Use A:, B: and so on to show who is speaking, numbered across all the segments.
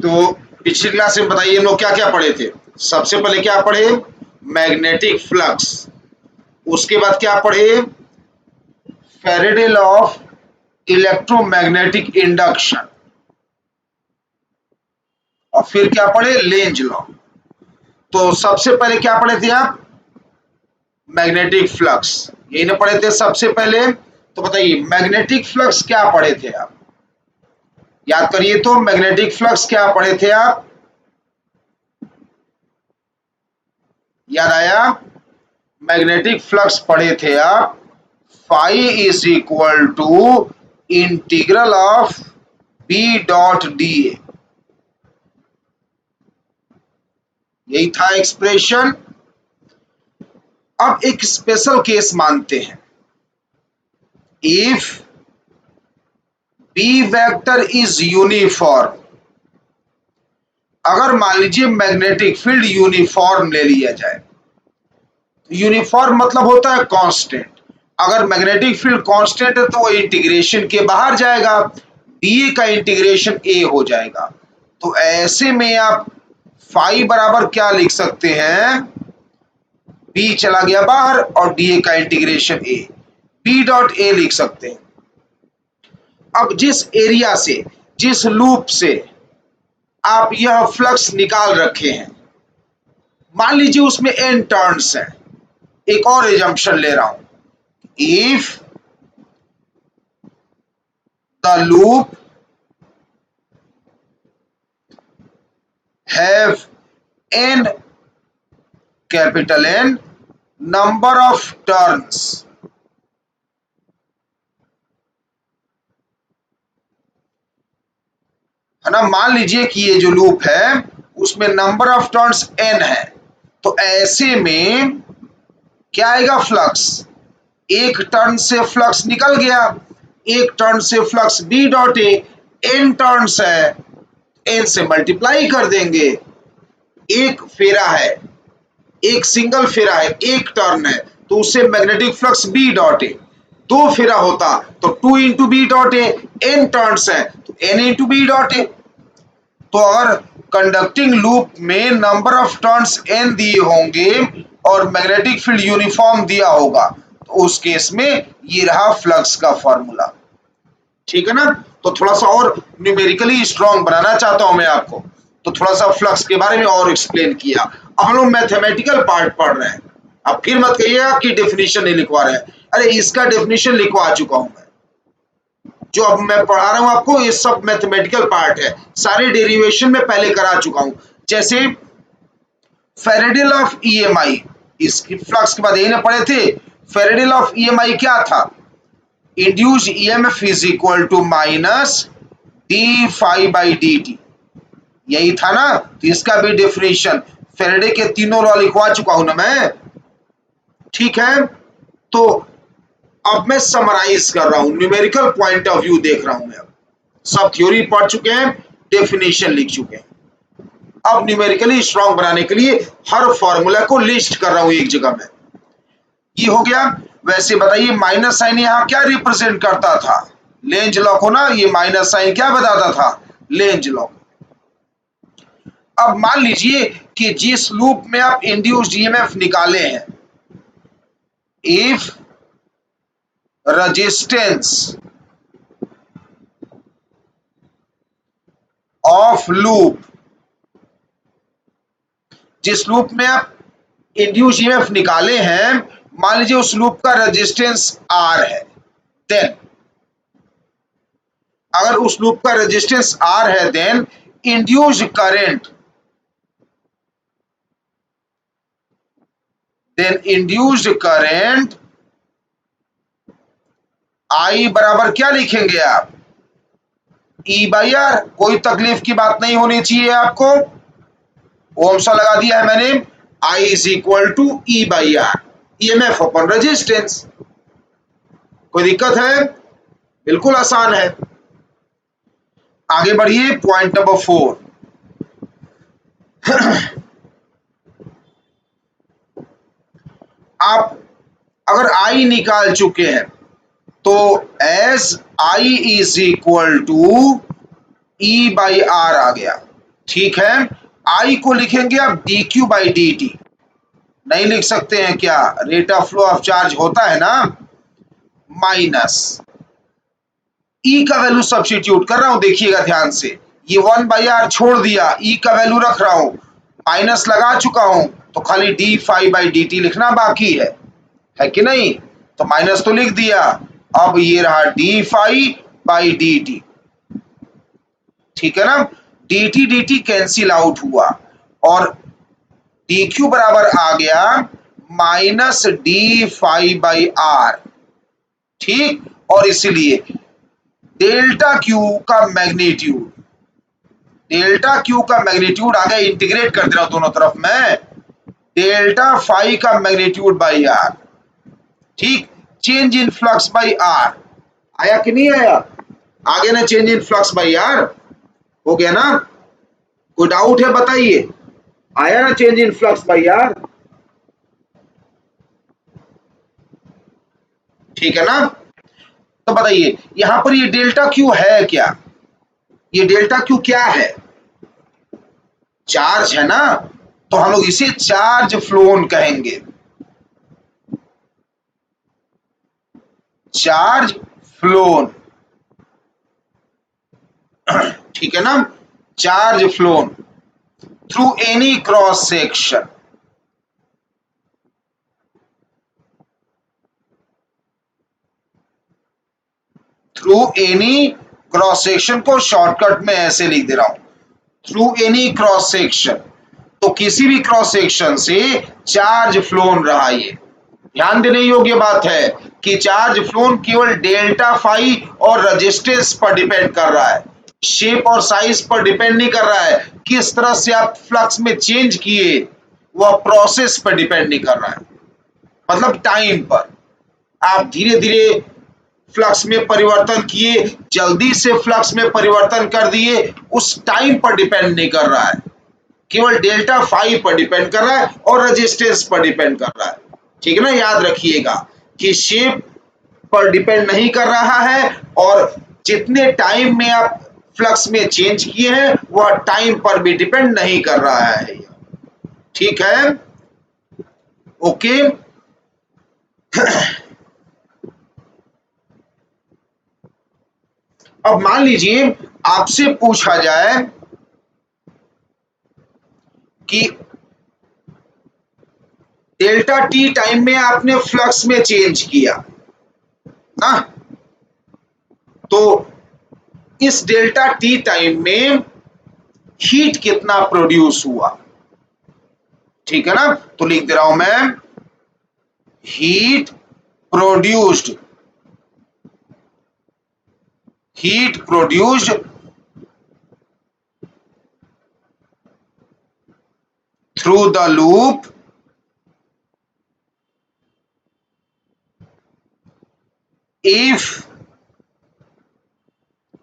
A: तो पिछली क्लास में बताइए हम लोग क्या क्या पढ़े थे। सबसे पहले क्या पढ़े? Magnetic flux. उसके बाद क्या पढ़े? Faraday law of electromagnetic induction. और फिर क्या पढ़े? Lenz law. तो सबसे पहले क्या पढ़े थे आप? Magnetic flux. यही ना पढ़े थे सबसे पहले? तो बताइए मैग्नेटिक फ्लक्स क्या पढ़े थे आप? याद करिए तो मैग्नेटिक फ्लक्स क्या पढ़े थे आप? याद आया? मैग्नेटिक फ्लक्स पढ़े थे आप phi is equal to integral of B dot D A. यही था एक्सप्रेशन। अब एक स्पेशल केस मानते हैं। If B vector is uniform, अगर मान लीजिए मैग्नेटिक फील्ड यूनिफॉर्म ले लिया जाए। यूनिफॉर्म मतलब होता है कांस्टेंट। अगर मैग्नेटिक फील्ड कांस्टेंट है तो वो इंटीग्रेशन के बाहर जाएगा, डी का इंटीग्रेशन ए हो जाएगा। तो ऐसे में आप फाई बराबर क्या लिख सकते हैं? बी चला गया बाहर और डी का integration A, B dot A लिख सकते हैं। अब जिस एरिया से, जिस लूप से आप यह फ्लक्स निकाल रखे हैं, मान लीजिए उसमें n टर्न्स हैं। एक और एजम्पशन ले रहा हूं, if the loop have n capital N number of turns, है ना। मान लीजिए कि ये जो लूप है उसमें नंबर ऑफ टर्न्स n है, तो ऐसे में क्या आएगा? फ्लक्स। एक टर्न से फ्लक्स निकल गया, एक टर्न से flux B dot A, n turns है, n से मल्टीप्लाई कर देंगे। एक फेरा है, एक सिंगल फेरा है, एक टर्न है, तो उससे magnetic flux B dot A. दो फेरा होता तो 2 into B dot A, n turns है तो n into B dot A. तो अगर कंडक्टिंग लूप में नंबर ऑफ टर्न्स n दिए होंगे और मैग्नेटिक फील्ड यूनिफॉर्म दिया होगा, तो उस केस में ये रहा फ्लक्स का फॉर्मूला। ठीक है ना। तो थोड़ा सा और न्यूमेरिकली स्ट्रॉन्ग बनाना चाहता हूं मैं आपको, तो थोड़ा सा फ्लक्स के बारे में और एक्सप्लेन किया। अब हम लोग मैथमेटिकल पार्ट पढ़ रहे हैं। अब फिर मत कहिएगा कि डेफिनेशन नहीं लिखवा रहे हैं। अरे इसका डेफिनेशन लिखवा चुका हूं मैं। जो अब मैं पढ़ा रहा हूं आपको ये सब मैथमेटिकल पार्ट है, सारे डेरिवेशन में पहले करा चुका हूं। जैसे फैराडे लॉ ऑफ ईएमआई, इसकी फ्लक्स के बाद यही ना पढ़े थे। फैराडे लॉ ऑफ ईएमआई क्या था? Induced EMF is equal to minus D phi by D t. यही था ना। तो इसका भी डेफिनेशन फैराडे के तीनों लॉ लिखवा चुका हूं ना मैं। ठीक है। तो अब मैं समराइज कर रहा हूं, न्यूमेरिकल पॉइंट ऑफ व्यू देख रहा हूं मैं। अब सब थ्योरी पढ़ चुके हैं, डेफिनेशन लिख चुके हैं। अब न्यूमेरिकली स्ट्रॉन्ग बनाने के लिए हर फॉर्मूला को लिस्ट कर रहा हूं एक जगह में। ये हो गया। वैसे बताइए माइनस साइन यहां क्या रिप्रेजेंट करता था? लेंज लॉ को ना। ये माइनस साइन क्या बताता था? Lenz law. अब मान लीजिए कि जिस लूप में आप इंड्यूस्ड ईएमएफ निकाले हैं, इफ रेजिस्टेंस ऑफ लूप, जिस लूप में आप इंड्यूस्ड ईएमएफ निकाले हैं, मान लीजिए उस लूप का रेजिस्टेंस R है, देन अगर उस लूप का रेजिस्टेंस R है, देन इंड्यूस्ड करंट, I बराबर क्या लिखेंगे आप? E by R. कोई तकलीफ की बात नहीं होनी चाहिए आपको। ओम सा लगा दिया है मैंने। I is equal to E by R, EMF upon resistance. कोई दिक्कत है? बिल्कुल आसान है। आगे बढ़िए, पॉइंट नंबर 4। आप अगर I निकाल चुके हैं तो as I is equal to E by R आ गया। ठीक है, आई को लिखेंगे आप D Q by D T, नहीं लिख सकते हैं क्या, rate of flow of charge होता है ना, माइनस ई का वैल्यू सब्स्टिट्यूट कर रहा हूं, देखिएगा ध्यान से, ये 1/r छोड़ दिया, ई का वैल्यू रख रहा हूं, माइनस लगा चुका हूं, तो खाली d phi by D t लिखना बाकी है कि नहीं, तो माइनस तो लिख दिया, अब ये रहा d phi by D T, ठीक है ना, डी टी कैंसिल आउट हुआ और डी क्यू बराबर आ गया minus D phi by R, ठीक, और इसलिए डेल्टा क्यू का मैग्नीट्यूड, डेल्टा क्यू का मैग्नीट्यूड आ गया, इंटीग्रेट कर दे रहा हूं दोनों तरफ में, डेल्टा फाई का मैग्नीट्यूड बाई आर, ठीक, change in flux by R, आया कि नहीं आया, आ गया ना change in flux by R, हो गया ना, कोई डाउट है बताइए, आया ना change in flux by R, ठीक है ना, तो बताइए यहां पर ये डेल्टा क्यू है क्या, ये डेल्टा क्यू क्या है, चार्ज है ना, तो हम लोग इसे चार्ज फ्लोन कहेंगे, चार्ज फ्लोन, ठीक है ना, charge flown through any cross section, through any cross section को शॉर्टकट में ऐसे लिख दे रहा हूं, थ्रू एनी क्रॉस सेक्शन, तो किसी भी क्रॉस सेक्शन से चार्ज फ्लोन रहा, ये ध्यान देने योग्य बात है कि चार्ज फ्लोन केवल डेल्टा फाई और रेजिस्टेंस पर डिपेंड कर रहा है, शेप और साइज पर डिपेंड नहीं कर रहा है, किस तरह से आप फ्लक्स में चेंज किए वह प्रोसेस पर डिपेंड नहीं कर रहा है, मतलब टाइम पर, आप धीरे धीरे फ्लक्स में परिवर्तन किए, जल्दी से फ्लक्स में परिवर्तन कर दिए, उस टाइम पर डिपेंड नहीं कर रहा है, केवल डेल्टा फाई पर डिपेंड कर रहा है और रेजिस्टेंस पर डिपेंड कर रहा है, ठीक है ना, याद रखिएगा कि शेप पर डिपेंड नहीं कर रहा है और जितने टाइम में आप फ्लक्स में चेंज किए हैं वह टाइम पर भी डिपेंड नहीं कर रहा है, ठीक है, ओके। अब मान लीजिए आपसे पूछा जाए कि डेल्टा टी टाइम में आपने फ्लक्स में चेंज किया ना, तो इस डेल्टा टी टाइम में हीट कितना प्रोड्यूस हुआ, ठीक है ना, तो लिख दे रहा हूं मैं, heat produced, heat produced through the loop if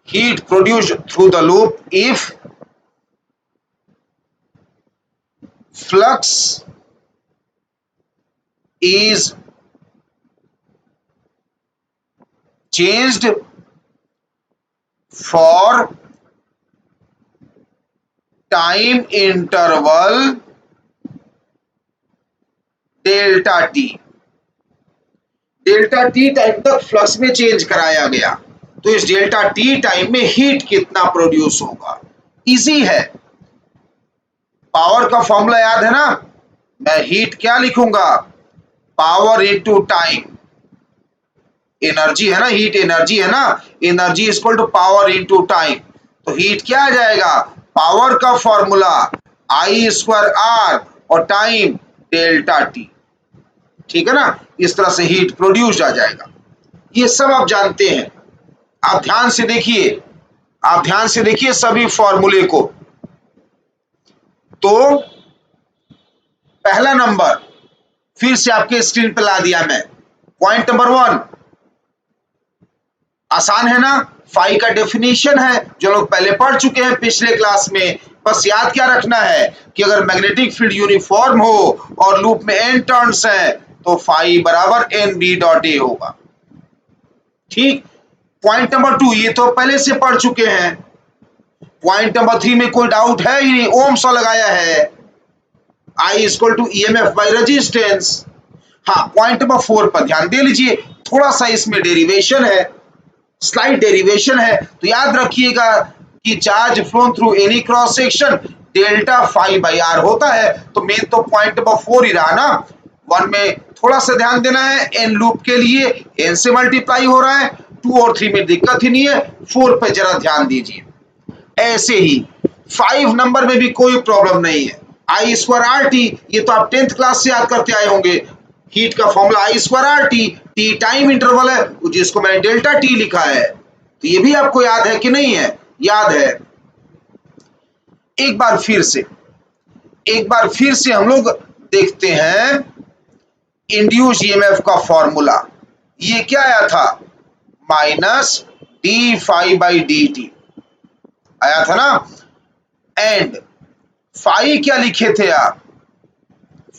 A: heat produced through the loop if flux is changed for time interval delta T, delta T time तक फ्लक्स में चेंज कराया गया, तो इस डेल्टा टी टाइम में हीट कितना produce होगा, easy है, पावर का फॉर्मूला याद है ना, मैं हीट क्या लिखूंगा, पावर इनटू टाइम, एनर्जी है ना, हीट एनर्जी है ना, energy is equal to power into time, तो हीट क्या आ जाएगा, पावर का फॉर्मूला आई स्क्वायर आर और टाइम डेल्टा टी, ठीक है ना, इस तरह से हीट प्रोड्यूस्ड आ जाएगा, ये सब आप जानते हैं, आप ध्यान से देखिए, आप ध्यान से देखिए सभी फॉर्मूले को, तो पहला नंबर फिर से आपके स्क्रीन पे ला दिया मैं, पॉइंट नंबर 1 आसान है ना, फाई का डेफिनेशन है जो लोग पहले पढ़ चुके हैं पिछले क्लास में, बस याद क्या रखना है कि अगर मैग्नेटिक फील्ड यूनिफॉर्म हो और लूप में n टर्न्स हैं तो फाई बराबर nb डॉट a होगा, ठीक। पॉइंट नंबर 2 ये तो पहले से पढ़ चुके हैं, पॉइंट नंबर 3 में कोई डाउट है ही नहीं, ओम्स लॉ लगाया है, I equal to EMF by resistance. हाँ, पॉइंट नंबर 4 पर ध्यान दे लीजिए, थोड़ा सा इसमें डेरिवेशन है, स्लाइड डेरिवेशन है। तो याद रखिएगा कि charge flown through any cross section delta phi by R होता है। तो मेन तो पॉइंट नंबर 4 ही रहा ना। 1 में थोड़ा सा ध्यान देना है, एन लूप के लिए एन से मल्टीप्लाई हो रहा है, 2 और 3 में दिक्कत ही नहीं है, 4 पे जरा ध्यान दीजिए। ऐसे ही 5 नंबर में भी कोई प्रॉब्लम नहीं है, आई स्क्वायर आर टी, ये तो आप 10th क्लास से याद करते आए होंगे, हीट का formula I square R T, T time interval है जिसको मैंने डेल्टा टी लिखा है। तो ये भी आपको याद है कि नहीं है? याद है। एक बार फिर से हम लोग देखते हैं इंड्यूस ईएमएफ का फॉर्मूला। ये क्या आया था? Minus D phi by D t आया था ना। एंड फाई क्या लिखे थे आप?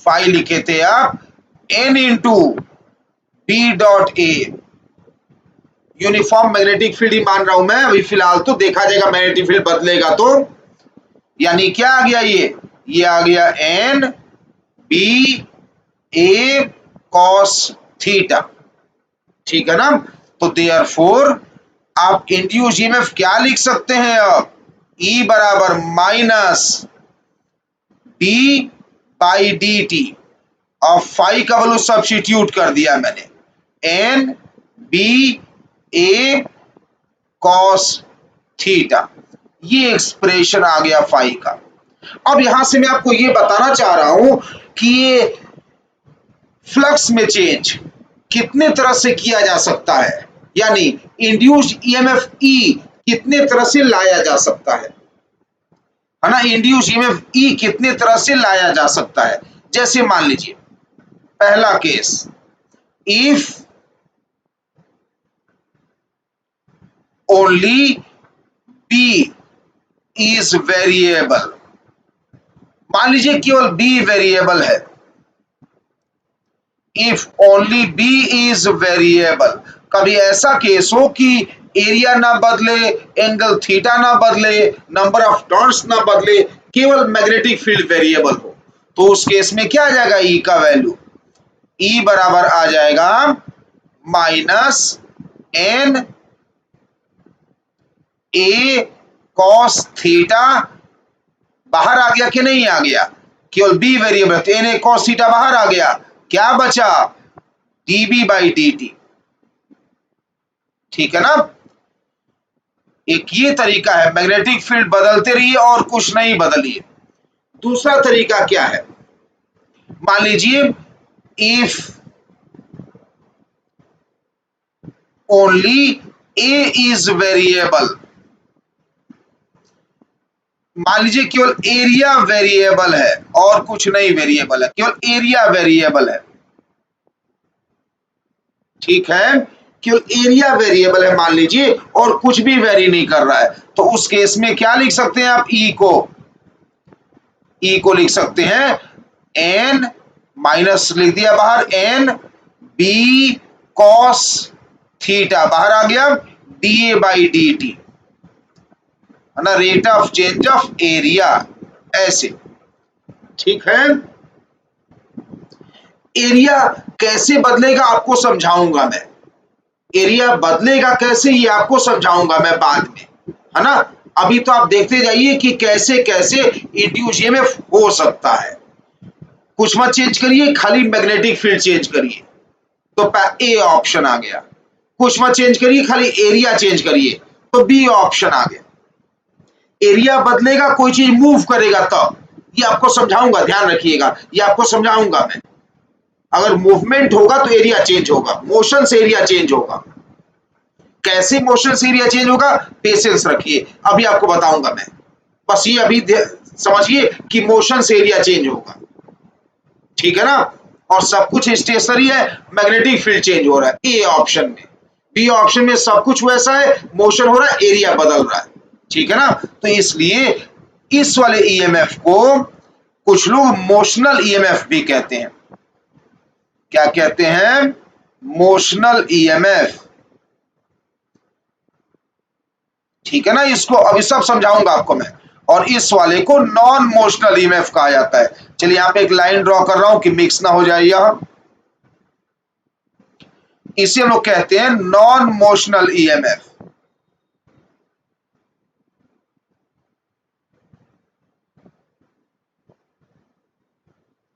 A: फाई लिखे थे आप N into B dot A, uniform magnetic field ही मान रहा हूं मैं अभी फिलहाल, तो देखा जाएगा मैग्नेटिक फील्ड बदलेगा तो। यानी क्या आ गया? ये आ गया एन बी ए कॉस थीटा, ठीक है ना। तो देयरफॉर आप इंड्यूस ईएमएफ क्या लिख सकते हैं अब? E बराबर minus D by D T, और फाई का वैल्यू सब्स्टिट्यूट कर दिया मैंने, एन बी ए कॉस थीटा, ये एक्सप्रेशन आ गया फाई का। अब यहां से मैं आपको ये बताना चाह रहा हूं कि ये फ्लक्स में चेंज कितने तरह से किया जा सकता है, यानी इंड्यूस्ड ईएमएफ ई कितने तरह से लाया जा सकता है ना। इंड्यूस्ड ईएमएफ ई कितने तरह से लाया जा सकता है। जैसे मान लीजिए पहला case, if only B is variable, मान लीजिए केवल बी वेरिएबल है, if only B is variable, कभी ऐसा केस हो कि एरिया ना बदले, एंगल थीटा ना बदले, नंबर ऑफ टर्न्स ना बदले, केवल मैग्नेटिक फील्ड वेरिएबल हो, तो उस केस में क्या आ जाएगा? ई का वैल्यू, ई बराबर आ जाएगा minus N A cos theta, बाहर आ गया कि नहीं आ गया? केवल बी वेरिएबल, तो एन ए कॉस थीटा बाहर आ गया, क्या बचा? डीबी बाई डी टी, ठीक है ना। एक ये तरीका है, मैग्नेटिक फील्ड बदलते रहिए और कुछ नहीं बदलिए। दूसरा तरीका क्या है? मान लीजिए if only A is variable, मान लीजिए केवल एरिया वेरिएबल है और कुछ नहीं वेरिएबल है, केवल एरिया वेरिएबल है, ठीक है, केवल एरिया वेरिएबल है मान लीजिए, और कुछ भी वेरी नहीं कर रहा है, तो उस केस में क्या लिख सकते हैं आप? ई को लिख सकते हैं एन, माइनस लिख दिया बाहर, एन बी कॉस थीटा बाहर आ गया, D A by D T, है ना, rate of change of area, ऐसे, ठीक है। एरिया कैसे बदलेगा आपको समझाऊंगा मैं, एरिया बदलेगा कैसे ये आपको समझाऊंगा मैं बाद में, है ना। अभी तो आप देखते जाइए कि कैसे कैसे इंड्यूस ईएमएफ हो सकता है। कुछ मत चेंज करिए, खाली मैग्नेटिक फील्ड चेंज करिए, तो ए ऑप्शन आ गया। कुछ मत चेंज करिए, खाली एरिया चेंज करिए, तो बी ऑप्शन आ गया। एरिया बदलेगा, कोई चीज मूव करेगा तब, ये आपको समझाऊंगा, ध्यान रखिएगा, ये आपको समझाऊंगा मैं। अगर मूवमेंट होगा तो एरिया चेंज होगा, मोशन से एरिया चेंज होगा। कैसे मोशन से एरिया चेंज होगा, पेशेंस रखिए, अभी आपको बताऊंगा मैं। बस ये अभी समझिए कि मोशन से एरिया चेंज होगा, ठीक है ना। और सब कुछ स्टेशनरी है, मैग्नेटिक फील्ड चेंज हो रहा है ए ऑप्शन में। बी ऑप्शन में सब कुछ वैसा है, मोशन हो रहा है, एरिया बदल रहा है, ठीक है ना। तो इसलिए इस वाले ईएमएफ को कुछ लोग मोशनल ईएमएफ भी कहते हैं। क्या कहते हैं? Motional EMF. ठीक है ना, इसको अभी सब समझाऊंगा आपको मैं। और इस वाले को नॉन मोशनल ईएमएफ कहा जाता है। चलिए यहाँ पे एक लाइन ड्रॉ कर रहा हूं कि मिक्स ना हो जाए यह। इसे हम लोग कहते हैं नॉन मोशनल ईएमएफ।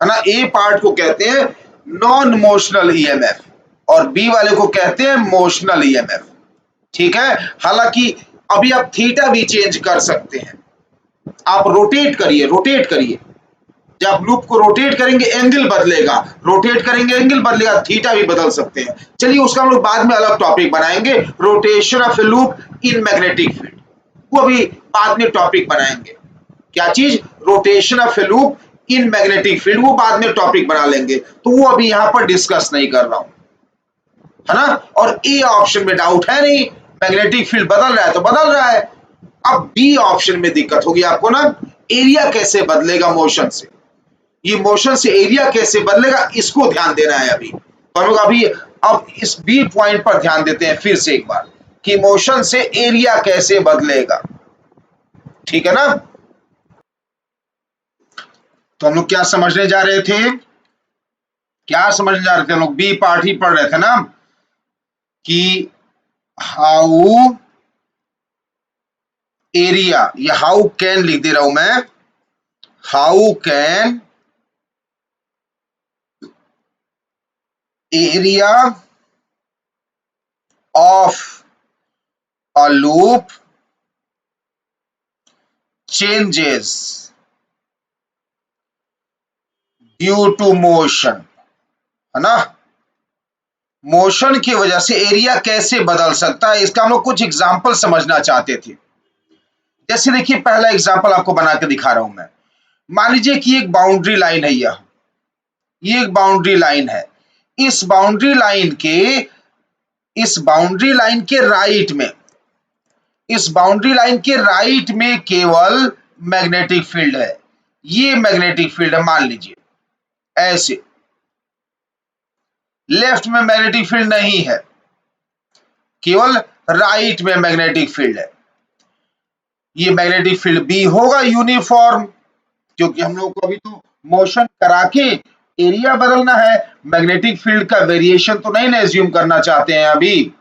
A: है ना, ए पार्ट को कहते हैं नॉन मोशनल ईएमएफ और बी वाले को कहते हैं मोशनल ईएमएफ। ठीक है, हालांकि अभी आप थीटा भी चेंज कर सकते हैं। आप रोटेट करिए, रोटेट करिए, जब आप लूप को रोटेट करेंगे एंगल बदलेगा, रोटेट करेंगे एंगल बदलेगा, थीटा भी बदल सकते हैं। चलिए उसका हम लोग बाद में अलग टॉपिक बनाएंगे, rotation of A loop in magnetic field, वो अभी बाद में टॉपिक बनाएंगे। क्या चीज? Rotation of A loop in magnetic field, वो बाद में टॉपिक बना लेंगे, तो वो अभी यहां पर डिस्कस नहीं कर रहा हूं, है ना। और ए ऑप्शन में डाउट है नहीं, मैग्नेटिक फील्ड बदल रहा है तो बदल रहा है। अब बी ऑप्शन में दिक्कत होगी आपको ना, एरिया कैसे बदलेगा मोशन से, ये मोशन से एरिया कैसे बदलेगा, इसको ध्यान देना है अभी। तो हम लोग अभी अब इस बी पॉइंट पर ध्यान देते हैं फिर से एक बार, कि मोशन से एरिया कैसे बदलेगा। ठीक है ना, तो हम लोग क्या समझने जा रहे थे, क्या समझने जा रहे थे हम लोग, बी पार्ट ही पढ़ रहे थे ना, कि हाउ एरिया, या हाउ कैन लिख दे रहा हूं मैं, how can area of a loop changes due to motion, है ना। मोशन की वजह से एरिया कैसे बदल सकता है, इसका हम लोग कुछ एग्जाम्पल समझना चाहते थे। जैसे देखिए पहला एग्जाम्पल आपको बना के दिखा रहा हूं मैं। मान लीजिए कि एक बाउंड्री लाइन है, यह ये एक बाउंड्री लाइन है। इस बाउंड्री लाइन के इस बाउंड्री लाइन के राइट में, इस बाउंड्री लाइन के राइट में केवल मैग्नेटिक फील्ड है, ये मैग्नेटिक फील्ड है मान लीजिए ऐसे। लेफ्ट में मैग्नेटिक फील्ड नहीं है, केवल राइट में मैग्नेटिक फील्ड है। ये मैग्नेटिक फील्ड बी होगा यूनिफॉर्म, क्योंकि हम लोग को अभी तो मोशन करा के एरिया बदलना है, मैग्नेटिक फील्ड का वेरिएशन तो नहीं ना एज्यूम करना चाहते हैं अभी।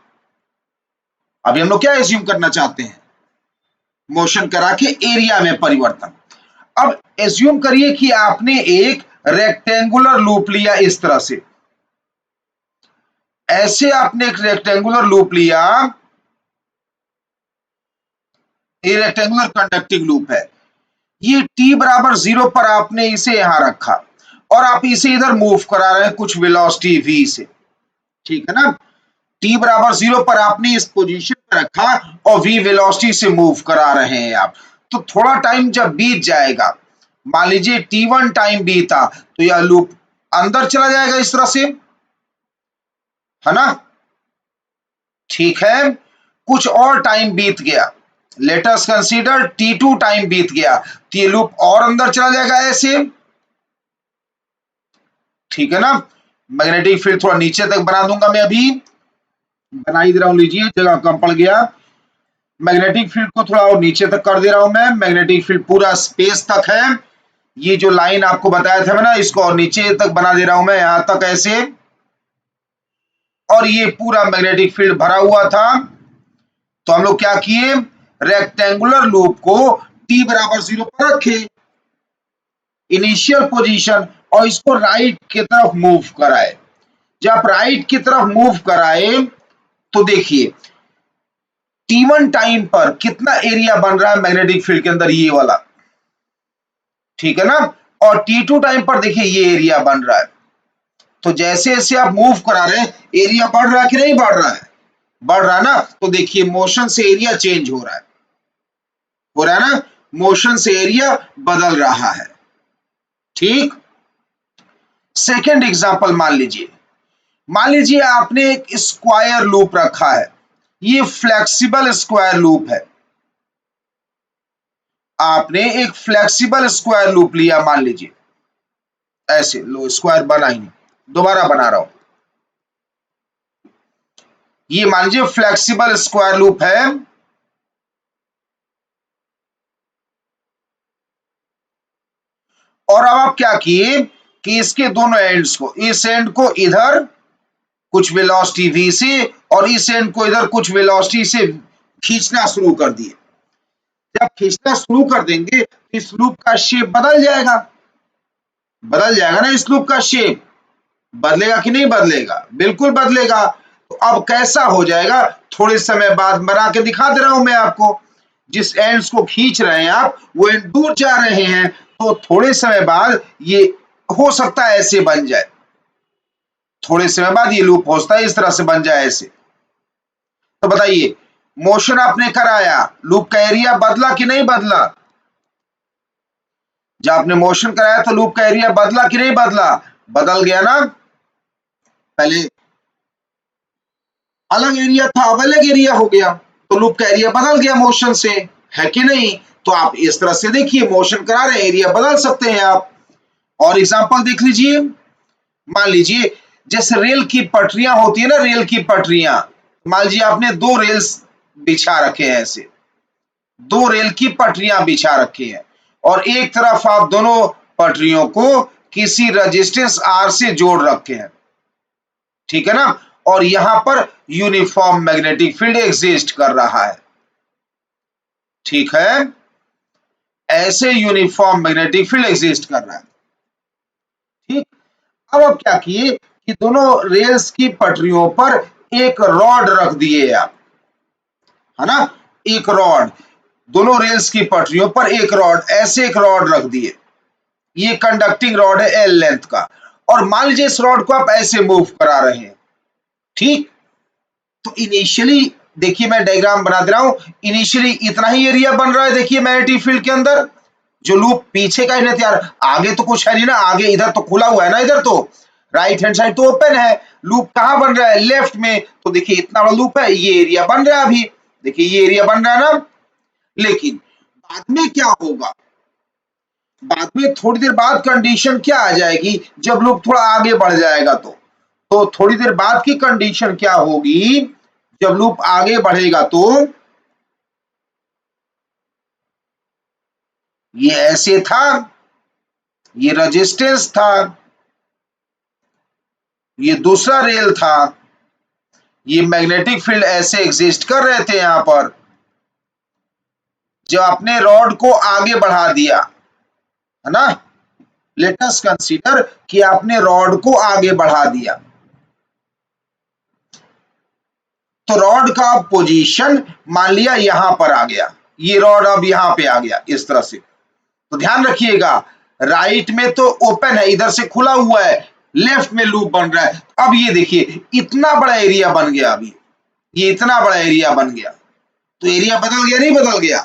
A: अभी हम लोग क्या एज्यूम करना चाहते हैं, मोशन करा के एरिया में परिवर्तन। अब एज्यूम करिए कि आपने एक रेक्टेंगुलर लूप लिया इस तरह से, ऐसे आपने एक रेक्टेंगुलर लूप लिया, ये रेक्टेंगुलर कंडक्टिंग लूप है। ये t बराबर 0 पर आपने इसे यहां रखा और आप इसे इधर मूव करा रहे हैं कुछ वेलोसिटी v से। ठीक है ना, t बराबर 0 पर आपने इस पोजीशन पर रखा और v वेलोसिटी से मूव करा रहे हैं आप। तो थोड़ा टाइम जब बीत जाएगा, मान लीजिए t1 टाइम बीता, तो यह लूप अंदर चला जाएगा इस तरह से, है ना। ठीक है, कुछ और टाइम बीत गया, let us consider t2 time बीत गया, तो ये लूप और अंदर चला जाएगा ऐसे। ठीक है ना, मैग्नेटिक फील्ड थोड़ा नीचे तक बना दूंगा मैं, अभी बना ही दे रहा हूं, लीजिए जगह कम पड़ गया। मैग्नेटिक फील्ड को थोड़ा और नीचे तक कर दे रहा हूं मैं, मैग्नेटिक फील्ड पूरा स्पेस तक है। ये जो लाइन आपको बताया था मैं ना, इसको और नीचे तक बना दे रहा हूं मैं, यहां तक ऐसे। और ये पूरा मैग्नेटिक फील्ड भरा हुआ था। तो हम लोग क्या किए, रेक्टेंगुलर लूप को t बराबर 0 पर रखे इनिशियल पोजीशन, और इसको राइट की तरफ मूव कराए। जब आप राइट की तरफ मूव कराए तो देखिए t1 टाइम पर कितना एरिया बन रहा है मैग्नेटिक फील्ड के अंदर, ये वाला। ठीक है ना, और t2 टाइम पर देखिए ये एरिया बन रहा है। तो जैसे जैसे आप मूव करा रहे हैं एरिया बढ़ रहा है कि नहीं बढ़ रहा है, बढ़ रहा है ना। तो देखिए मोशन से एरिया चेंज हो रहा है, हो रहा है ना, मोशन से एरिया बदल रहा है। ठीक, सेकेंड एग्जांपल मान लीजिए आपने एक स्क्वायर लूप रखा है, ये फ्लेक्सिबल स्क्वायर लूप है। आपने एक फ्लेक्सिबल स्क्वायर लूप लिया, मान लीजिए ऐसे, लो स्क्वायर बना ही नहीं, दोबारा बना रहा हूं। ये मान लीजिए फ्लेक्सिबल स्क्वायर लूप है, और अब आप क्या किए कि इसके दोनों एंड्स को, इस एंड को इधर कुछ वेलोसिटी v से और इस एंड को इधर कुछ वेलोसिटी से खींचना शुरू कर दिए। जब खींचना शुरू कर देंगे इस लूप का शेप बदल जाएगा, बदल जाएगा ना, इस लूप का शेप बदलेगा कि नहीं बदलेगा? बिल्कुल बदलेगा। तो अब कैसा हो जाएगा, थोड़े समय बाद बना के दिखा दे रहा हूं मैं आपको। जिस एंड्स को खींच रहे हैं आप वो एंड दूर जा रहे हैं, तो थोड़े समय बाद ये हो सकता है ऐसे बन जाए, थोड़े समय बाद ये लूप हो सकता है इस तरह से बन जाए ऐसे। तो बताइए, मोशन आपने कराया, लूप का एरिया बदला कि नहीं बदला? जब आपने मोशन कराया तो लूप का एरिया बदला कि नहीं बदला? बदल गया ना। पहले अलग एरिया था, अब अलग एरिया हो गया, तो लूप का एरिया बदल गया मोशन से, है कि नहीं? तो आप इस तरह से देखिए, मोशन करा रहे हैं, एरिया बदल सकते हैं आप। और एग्जांपल देख लीजिए, मान लीजिए जैसे रेल की पटरियां होती है ना, रेल की पटरियां, मान लीजिए आपने दो रेल्स बिछा रखे हैं, ऐसे दो रेल की पटरियां बिछा रखी हैं और एक तरफ आप दोनों पटरियों को किसी रजिस्टेंस आर से जोड़ रखे हैं, ठीक है ना? और यहां पर यूनिफॉर्म मैग्नेटिक फील्ड एग्जिस्ट कर रहा है, ठीक है? ऐसे यूनिफॉर्म मैग्नेटिक फील्ड एग्जिस्ट कर रहा है, ठीक। अब आप क्या किए कि दोनों रेल्स की पटरियों पर एक रॉड रख दिए आप, है ना? एक रॉड, दोनों रेल्स की पटरियों पर एक रॉड, ऐसे एक रॉड रख दिए, ये कंडक्टिंग रॉड है एल लेंथ का। और मान लीजिए इस रॉड को आप ऐसे मूव करा रहे हैं, ठीक। तो इनिशियली देखिए, मैं डायग्राम बना दे रहा हूं, इनिशियली इतना ही एरिया बन रहा है, देखिए मैग्नेटिक फील्ड के अंदर जो लूप पीछे का ही नहीं, यार आगे तो कुछ है नहीं ना, आगे इधर तो खुला हुआ है ना, इधर तो राइट हैंड साइड तो ओपन है, लूप कहां बन रहा है? लेफ्ट में। तो देखिए इतना बड़ा लूप है, ये एरिया बन रहा है अभी, देखिए ये एरिया बन रहा है ना। लेकिन बाद में क्या होगा, बाद में थोड़ी देर बाद कंडीशन क्या आ जाएगी, जब लूप थोड़ा आगे बढ़ जाएगा तो थोड़ी देर बाद की कंडीशन क्या होगी, जब लूप आगे बढ़ेगा तो ये ऐसे था, ये रेजिस्टेंस था, ये दूसरा रेल था, ये मैग्नेटिक फील्ड ऐसे एग्जिस्ट कर रहे थे यहां पर। जब आपने रॉड को आगे बढ़ा दिया, है ना, लेट अस कंसीडर कि आपने रॉड को आगे बढ़ा दिया, तो रॉड का पोजीशन मान लिया यहां पर आ गया, ये रॉड अब यहां पे आ गया इस तरह से। तो ध्यान रखिएगा, राइट में तो ओपन है, इधर से खुला हुआ है, लेफ्ट में लूप बन रहा है। अब ये देखिए इतना बड़ा एरिया बन गया, अभी ये इतना बड़ा एरिया बन गया, तो एरिया बदल गया नहीं बदल गया?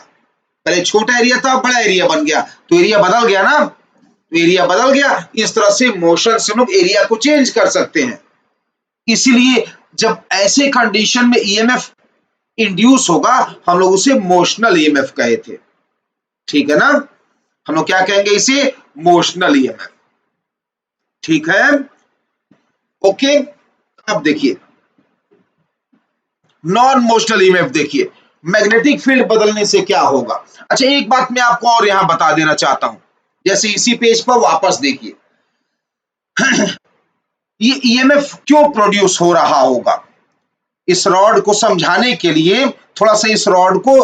A: पहले छोटा एरिया था, बड़ा एरिया बन गया, तो एरिया बदल गया ना, तो एरिया बदल गया। इस तरह से मोशन से लोग एरिया को चेंज कर सकते हैं। इसीलिए जब ऐसे कंडीशन में ईएमएफ इंड्यूस होगा, हम लोग उसे मोशनल ईएमएफ कहे थे, ठीक है ना? हम लोग क्या कहेंगे इसे? मोशनल ईएमएफ, ठीक है? ओके। अब देखिए नॉन मोशनल ईएमएफ, देखिए मैग्नेटिक फील्ड बदलने से क्या होगा। अच्छा एक बात मैं आपको और यहां बता देना चाहता हूं, जैसे इसी पेज पर वापस देखिए ये ईएमएफ क्यों प्रोड्यूस हो रहा होगा, इस रॉड को समझाने के लिए थोड़ा सा इस रॉड को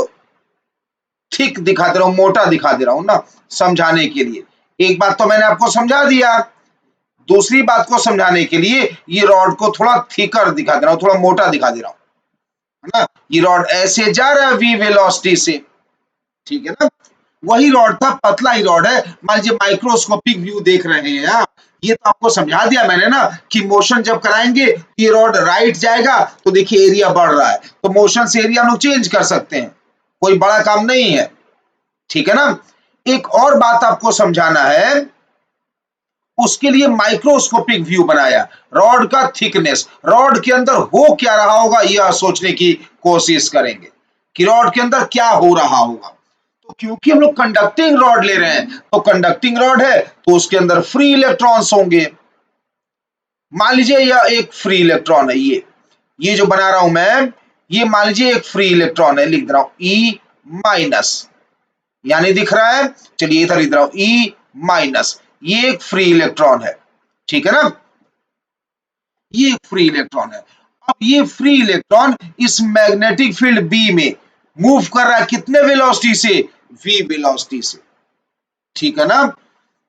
A: ठीक दिखा दे रहा हूं, मोटा दिखा दे रहा हूं ना, समझाने के लिए। एक बात तो मैंने आपको समझा दिया, दूसरी बात को समझाने के लिए ये रॉड को थोड़ा थिकर दिखा दे रहा हूं, थोड़ा मोटा दिखा दे रहा हूं, है ना? ये रॉड ऐसे जा रहा है वी वेलोसिटी से, ठीक है ना? वही रॉड था, पतला ही रॉड है। मान लीजिए माइक्रोस्कोपिक व्यू देख रहे हैं आप, ये तो आपको समझा दिया मैंने ना कि मोशन जब कराएंगे ये रॉड राइट जाएगा, तो देखिए एरिया बढ़ रहा है, तो मोशन से एरिया हम लोग चेंज कर सकते हैं, कोई बड़ा काम नहीं है, ठीक है ना? एक और बात आपको समझाना है, उसके लिए माइक्रोस्कोपिक व्यू बनाया, रॉड का थिकनेस, रॉड के अंदर हो क्या रहा होगा यह सोचने की कोशिश करेंगे कि रॉड के अंदर क्या हो रहा होगा। तो क्योंकि हम लोग कंडक्टिंग रॉड ले रहे हैं, तो कंडक्टिंग रॉड है तो उसके अंदर फ्री इलेक्ट्रॉन्स होंगे। मान लीजिए यह एक फ्री इलेक्ट्रॉन है, ये जो बना रहा हूं मैं, ये मान लीजिए एक फ्री इलेक्ट्रॉन है, लिख दे रहा हूं E-, यानी दिख रहा है, चलिए इधर लिख रहा हूं E-। ये एक फ्री इलेक्ट्रॉन है, ठीक है ना, ये एक फ्री इलेक्ट्रॉन है। अब ये फ्री इलेक्ट्रॉन इस मैग्नेटिक फील्ड बी में मूव कर रहा है कितने वेलोसिटी से, v वेलोसिटी से, ठीक है ना।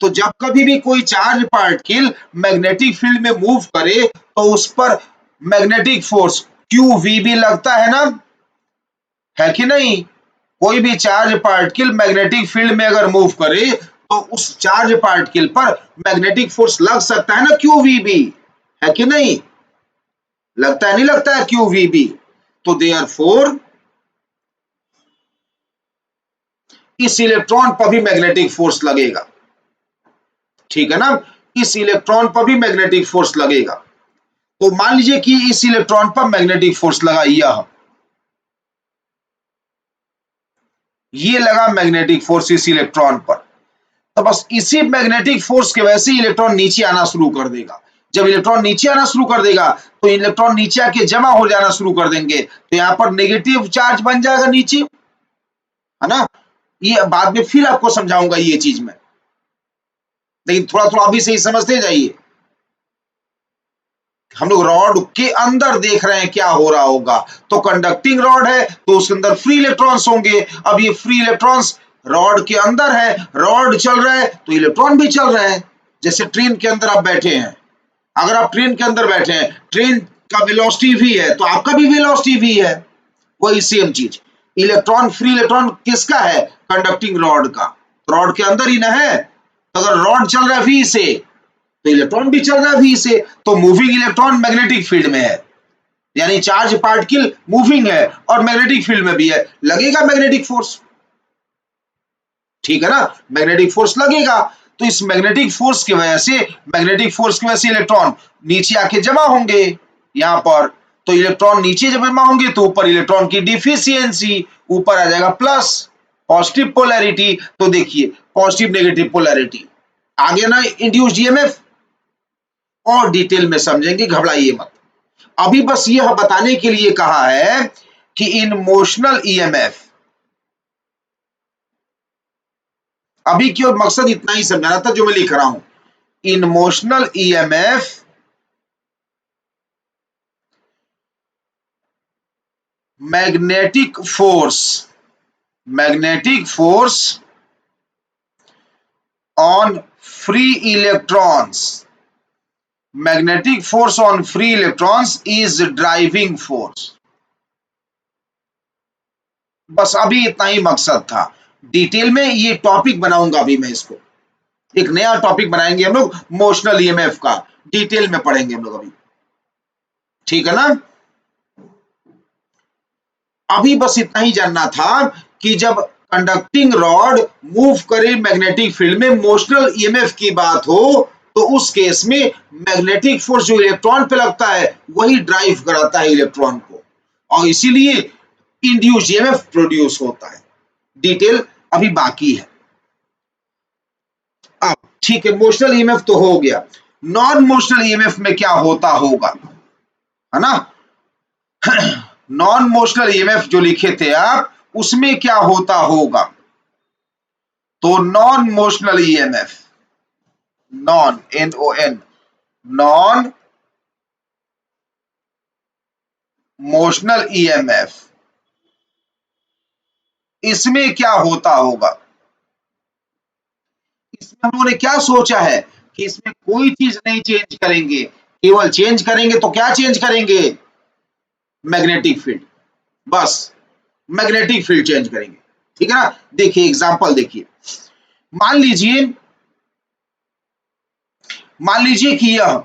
A: तो जब कभी भी कोई चार्ज पार्टिकल मैग्नेटिक फील्ड में मूव करे तो उस पर मैग्नेटिक फोर्स क्यू वी भी लगता है ना, है कि नहीं। कोई भी चार्ज पार्टिकल मैग्नेटिक फील्ड में अगर मूव करे तो उस चार्ज पार्टिकल पर मैग्नेटिक फोर्स लग सकता है ना, क्यू वी भी, है कि नहीं, लगता है नहीं लगता है क्यू वी भी। तो देयरफॉर इस इलेक्ट्रॉन पर भी मैग्नेटिक फोर्स लगेगा, ठीक है ना, इस इलेक्ट्रॉन पर भी मैग्नेटिक फोर्स लगेगा। तो मान लीजिए कि इस इलेक्ट्रॉन पर मैग्नेटिक फोर्स लगा, ये लगा मैग्नेटिक फोर्स इस इलेक्ट्रॉन पर। तो बस इसी मैग्नेटिक फोर्स की वजह से इलेक्ट्रॉन नीचे आना शुरू कर देगा। जब इलेक्ट्रॉन नीचे आना शुरू कर देगा तो इलेक्ट्रॉन नीचे आके जमा हो जाना शुरू कर देंगे, तो यहां पर नेगेटिव चार्ज बन जाएगा नीचे, है ना। ये बाद में फिर आपको समझाऊंगा ये चीज में, लेकिन थोड़ा थोड़ा अभी से ही समझते जाइए। हम लोग रॉड के अंदर देख रहे हैं क्या हो रहा होगा। तो कंडक्टिंग रॉड है तो उसके अंदर फ्री इलेक्ट्रॉन्स होंगे। अब ये फ्री इलेक्ट्रॉन्स रॉड के अंदर है, रॉड चल रहा है तो इलेक्ट्रॉन भी चल रहे हैं। जैसे ट्रेन के अंदर आप बैठे हैं, अगर आप ट्रेन के अंदर बैठे हैं, ट्रेन का वेलोसिटी भी है तो आपका भी वेलोसिटी भी है, वही सेम चीज। इलेक्ट्रॉन, फ्री इलेक्ट्रॉन किसका है, कंडक्टिंग रॉड का, रॉड के अंदर ही ना है। तो अगर रॉड चल रहा है v से तो इलेक्ट्रॉन भी चल रहा है v से, तो मूविंग इलेक्ट्रॉन मैग्नेटिक फील्ड में है, यानी चार्ज पार्टिकल मूविंग है और मैग्नेटिक फील्ड में भी है, लगेगा मैग्नेटिक फोर्स, ठीक है ना, मैग्नेटिक फोर्स लगेगा। तो इस मैग्नेटिक फोर्स की वजह से, मैग्नेटिक फोर्स की वजह से इलेक्ट्रॉन नीचे आके जमा होंगे यहां पर। तो इलेक्ट्रॉन नीचे जब जमा होंगे तो ऊपर इलेक्ट्रॉन की डिफिशियंसी, ऊपर आ जाएगा प्लस, पॉजिटिव पोलैरिटी। तो देखिए पॉजिटिव नेगेटिव पोलैरिटी आगे ना, इंड्यूस्ड ईएमएफ और डिटेल में समझेंगे, घबराइए मत। अभी बस यह बताने के लिए कहा है कि इन मोशनल ईएमएफ, अभी की और मकसद इतना ही समझाना था जो मैं लिख रहा हूं। In motional EMF magnetic force, magnetic force on free electrons, magnetic force on free electrons is driving force. बस अभी इतना ही मकसद था। डिटेल में ये टॉपिक बनाऊंगा अभी मैं इसको, एक नया टॉपिक बनाएंगे हम लोग मोशनल ईएमएफ का, डिटेल में पढ़ेंगे हम लोग अभी, ठीक है ना। अभी बस इतना ही जानना था कि जब कंडक्टिंग रॉड मूव करे मैग्नेटिक फील्ड में, मोशनल ईएमएफ की बात हो, तो उस केस में मैग्नेटिक फोर्स जो इलेक्ट्रॉन पे लगता है वही ड्राइव कराता है इलेक्ट्रॉन को, और इसीलिए इंड्यूस्ड ईएमएफ प्रोड्यूस होता है। डिटेल अभी बाकी है। अब ठीक है, मोशनल ईएमएफ तो हो गया, नॉन मोशनल ईएमएफ में क्या होता होगा, है ना। नॉन मोशनल ईएमएफ जो लिखे थे आप, उसमें क्या होता होगा। तो non motional EMF, non NON, non motional EMF, इसमें क्या होता होगा। इसमें हम लोगों ने क्या सोचा है कि इसमें कोई चीज नहीं चेंज करेंगे, केवल चेंज करेंगे तो क्या चेंज करेंगे, मैग्नेटिक फील्ड, बस मैग्नेटिक फील्ड चेंज करेंगे, ठीक है ना। देखिए एग्जांपल देखिए, मान लीजिए, मान लीजिए कि यह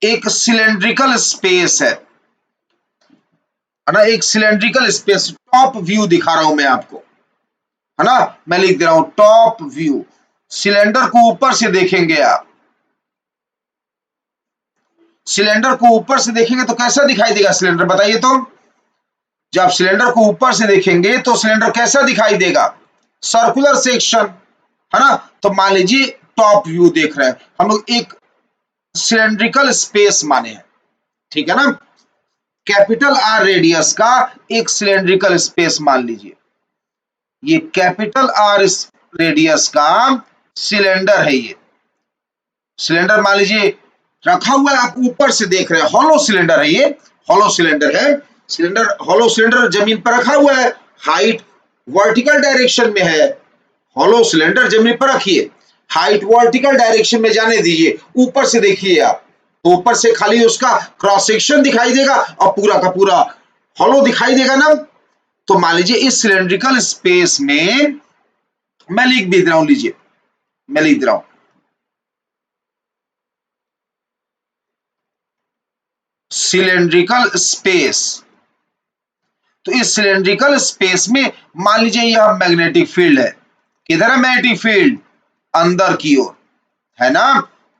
A: एक सिलेंड्रिकल स्पेस है ना, एक सिलेंड्रिकल स्पेस, टॉप व्यू दिखा रहा हूं मैं आपको, है ना, मैं लिख दे रहा हूं टॉप व्यू। सिलेंडर को ऊपर से देखेंगे आप, सिलेंडर को ऊपर से देखेंगे तो कैसा दिखाई देगा सिलेंडर, बताइए तो। जब सिलेंडर को ऊपर से देखेंगे तो सिलेंडर कैसा दिखाई देगा, सर्कुलर सेक्शन, है ना। तो मान लीजिए टॉप व्यू देख रहे हैं हम लोग, एक सिलेंड्रिकल स्पेस माने हैं, ठीक है ना, कैपिटल आर रेडियस का एक सिलेंड्रिकल स्पेस मान लीजिए, ये कैपिटल आर रेडियस का सिलेंडर है ये, सिलेंडर मान लीजिए रखा हुआ है, आप ऊपर से देख रहे हैं, हॉलो सिलेंडर है, ये हॉलो सिलेंडर है, सिलेंडर हॉलो सिलेंडर जमीन पर रखा हुआ है, हाइट वर्टिकल डायरेक्शन में है, हॉलो सिलेंडर जमीन पर रखिए, हाइट वर्टिकल डायरेक्शन में जाने दीजिए, ऊपर से देखिए आप, तो ऊपर से खाली उसका क्रॉस सेक्शन दिखाई देगा और पूरा का पूरा हॉलो दिखाई देगा ना। तो मान लीजिए इस सिलेंड्रिकल स्पेस में मैं लिख भी दे रहा हूं, लीजिए मैं लिख दे रहा हूं, सिलेंड्रिकल स्पेस। तो इस सिलेंड्रिकल स्पेस में मान लीजिए यह मैग्नेटिक फील्ड है, किधर है मैग्नेटिक फील्ड, अंदर की ओर है ना।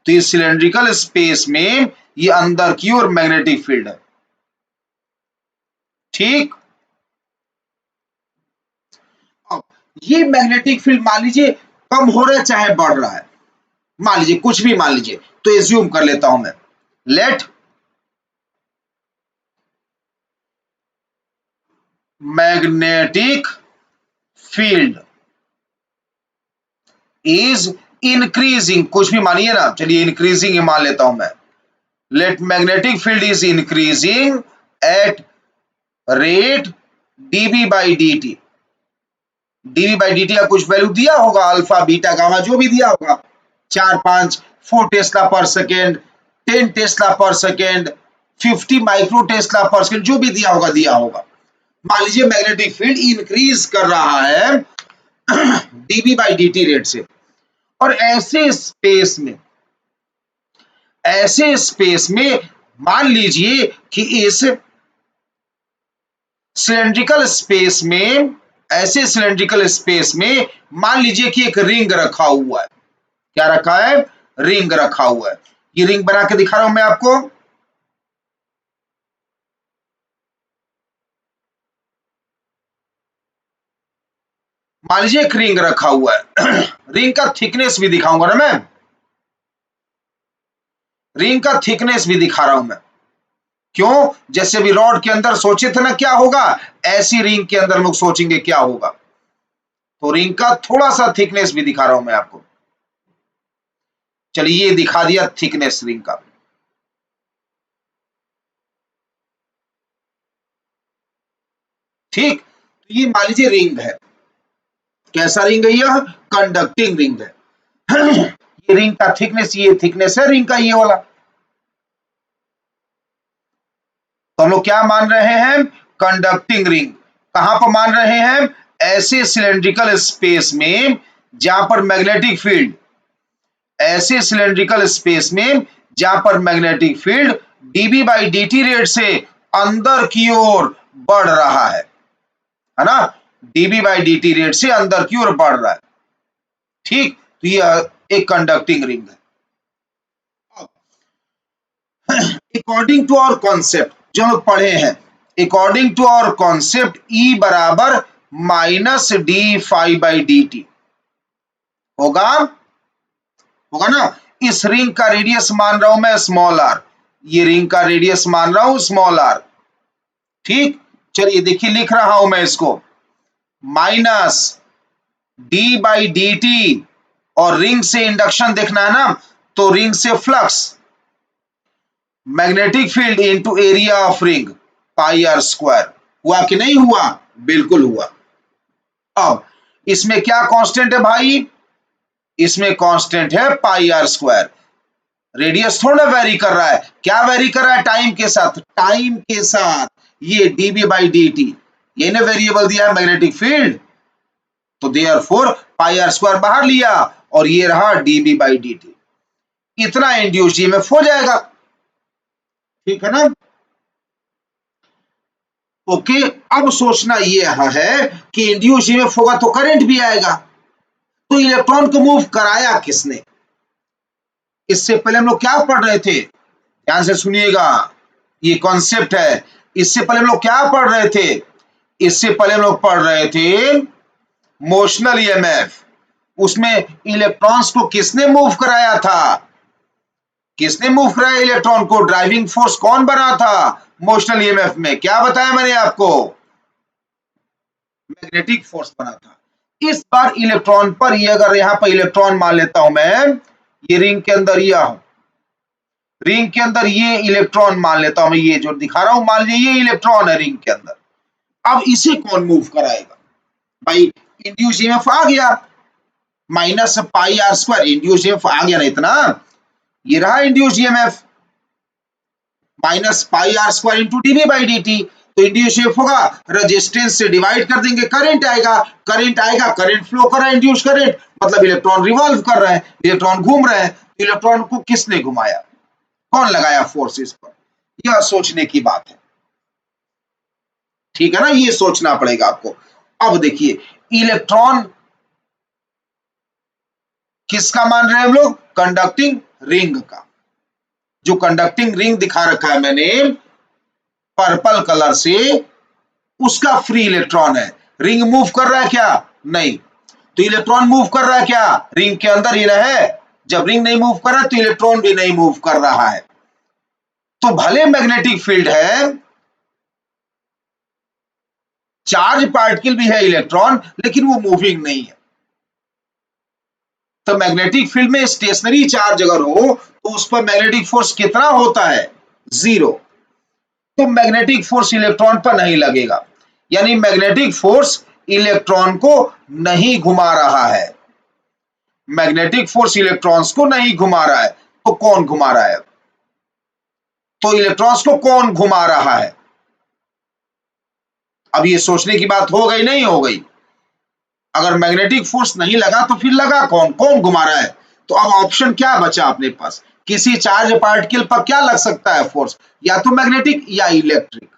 A: तो इस सिलेंड्रिकल स्पेस में ये अंदर की ओर मैग्नेटिक फील्ड है, ठीक। अब ये मैग्नेटिक फील्ड मान लीजिए कम हो रहा है चाहे बढ़ रहा है, मान लीजिए कुछ भी मान लीजिए, तो एज्यूम कर लेता हूं मैं, let magnetic field is increasing, कुछ भी मानिए ना, चलिए इंक्रीजिंग ही मान लेता हूं मैं, let magnetic field is increasing at rate dB by dt, dB by dt का कुछ वैल्यू दिया होगा, अल्फा बीटा गामा जो भी दिया होगा, 4 5 4 टेस्ला पर सेकेंड, 10 टेस्ला पर सेकेंड, 50 माइक्रो टेस्ला पर सेकेंड, जो भी दिया होगा। मान लीजिए मैग्नेटिक फील्ड इंक्रीज कर रहा है dB बाई dt रेट से, और ऐसे स्पेस में मान लीजिए कि इस सिलेंड्रिकल स्पेस में, ऐसे सिलेंड्रिकल स्पेस में मान लीजिए कि एक रिंग रखा हुआ है, क्या रखा है, रिंग रखा हुआ है, ये रिंग बना के दिखा रहा हूं मैं आपको, मान लीजिए एक रिंग रखा हुआ है रिंग का थिकनेस भी दिखाऊंगा ना मैं, रिंग का थिकनेस भी दिखा रहा हूं मैं, क्यों, जैसे भी रॉड के अंदर सोचे थे ना क्या होगा, ऐसी रिंग के अंदर लोग सोचेंगे क्या होगा, तो रिंग का थोड़ा सा थिकनेस भी दिखा रहा हूं मैं आपको, चलिए ये दिखा दिया थिकनेस रिंग का, ठीक। तो ये मान लीजिए रिंग है, कैसा रिंग है, यह कंडक्टिंग रिंग है ये रिंग का थिकनेस, ये थिकनेस है रिंग का ये वाला, तो हम लोग क्या मान रहे हैं, कंडक्टिंग रिंग, कहां पर मान रहे हैं, ऐसे सिलेंड्रिकल स्पेस में जहां पर मैग्नेटिक फील्ड, ऐसे सिलेंड्रिकल स्पेस में जहां पर magnetic field dB by dt rate से अंदर की ओर बढ़ रहा है ना, dB बाई dt रेट से अंदर की ओर बढ़ रहा है, ठीक। तो यह एक कंडक्टिंग रिंग है। अकॉर्डिंग टू आवर कॉन्सेप्ट जो हम पढ़े हैं, according to our concept E बराबर minus D phi by D t होगा, होगा ना। इस रिंग का रेडियस मान रहा हूं मैं स्मॉल आर, ये रिंग का रेडियस मान रहा हूं स्मॉल आर, ठीक। चलिए देखिए लिख रहा हूं मैं इसको, minus D by D T, और रिंग से इंडक्शन देखना है ना, तो रिंग से flux, magnetic field into area of ring pi R square, हुआ कि नहीं हुआ, बिल्कुल हुआ। अब इसमें क्या कांस्टेंट है भाई, इसमें कांस्टेंट है पाई आर स्क्वायर, रेडियस थोड़ा वेरी कर रहा है, क्या वेरी कर रहा है, टाइम के साथ, टाइम के साथ, ये dB बाई dt, ये ने वेरिएबल दिया है मैग्नेटिक फील्ड, तो देयरफॉर पाई आर स्क्वायर बाहर लिया, और ये रहा dB बाई dt, इतना इंड्यूस ईएमएफ हो जाएगा, ठीक है ना। ओके, अब सोचना यह है कि इंड्यूस ईएमएफ होगा तो करंट भी आएगा, तो इलेक्ट्रॉन को मूव कराया किसने, इससे पहले हम लोग क्या पढ़ रहे थे, ध्यान से सुनिएगा, ये कॉन्सेप्ट है, इससे पहले हम लोग क्या पढ़ रहे थे, इससे पहले हम लोग पढ़ रहे थे मोशनल ईएमएफ, उसमें इलेक्ट्रॉन्स को किसने मूव कराया था, किसने मूव कराया इलेक्ट्रॉन को, ड्राइविंग फोर्स कौन बना था मोशनल ईएमएफ में, क्या बताया मैंने आपको, मैग्नेटिक फोर्स बना था। इस बार इलेक्ट्रॉन पर, ये अगर यहां पर इलेक्ट्रॉन मान लेता हूं मैं, ये रिंग के अंदर यह हूं, रिंग के अंदर ये इलेक्ट्रॉन मान लेता हूं मैं, ये जो दिखा रहा हूं मान लीजिए ये इलेक्ट्रॉन है रिंग के अंदर। अब इसे कौन मूव कराएगा भाई? इंड्यूस ईएमएफ आ गया, minus pi R square, induce EMF आ गया ना इतना, ये रहा induce EMF minus pi R square into D V by D. तो इंड्यूस ईएमएफ होगा, रेजिस्टेंस से डिवाइड कर देंगे, करंट आएगा, करंट आएगा, करंट फ्लो कर रहा है, इंड्यूस करंट मतलब इलेक्ट्रॉन रिवॉल्व कर रहे हैं, इलेक्ट्रॉन घूम रहे हैं। इलेक्ट्रॉन को किसने घुमाया, कौन लगाया फोर्स इस पर? यह सोचने की बात है, ठीक है ना, ये सोचना पड़ेगा आपको। अब देखिए इलेक्ट्रॉन किसका मान रहे हैं हम लोग? कंडक्टिंग रिंग का। जो कंडक्टिंग रिंग दिखा रखा है मैंने पर्पल कलर से, उसका फ्री इलेक्ट्रॉन है। रिंग मूव कर रहा है क्या? नहीं। तो इलेक्ट्रॉन मूव कर रहा है क्या? रिंग के अंदर ही है। जब रिंग नहीं मूव कर रहा है तो इलेक्ट्रॉन भी नहीं मूव कर रहा है। तो भले मैग्नेटिक फील्ड है, चार्ज पार्टिकल भी है इलेक्ट्रॉन, लेकिन वो मूविंग नहीं है। तो मैग्नेटिक फील्ड में स्टेशनरी चार्ज अगर हो तो उस पर मैग्नेटिक फोर्स कितना होता है? 0। तो मैग्नेटिक फोर्स इलेक्ट्रॉन पर नहीं लगेगा, यानी मैग्नेटिक फोर्स इलेक्ट्रॉन को नहीं घुमा रहा है। मैग्नेटिक फोर्स इलेक्ट्रॉन्स को नहीं घुमा रहा है, तो कौन घुमा रहा है? तो इलेक्ट्रॉन्स को कौन घुमा रहा है? अब ये सोचने की बात हो गई नहीं हो गई? अगर मैग्नेटिक फोर्स नहीं लगा तो फिर लगा कौन, कौन घुमा रहा है? तो अब ऑप्शन क्या बचा अपने पास? किसी चार्ज पार्टिकल पर क्या लग सकता है फोर्स? या तो मैग्नेटिक या इलेक्ट्रिक,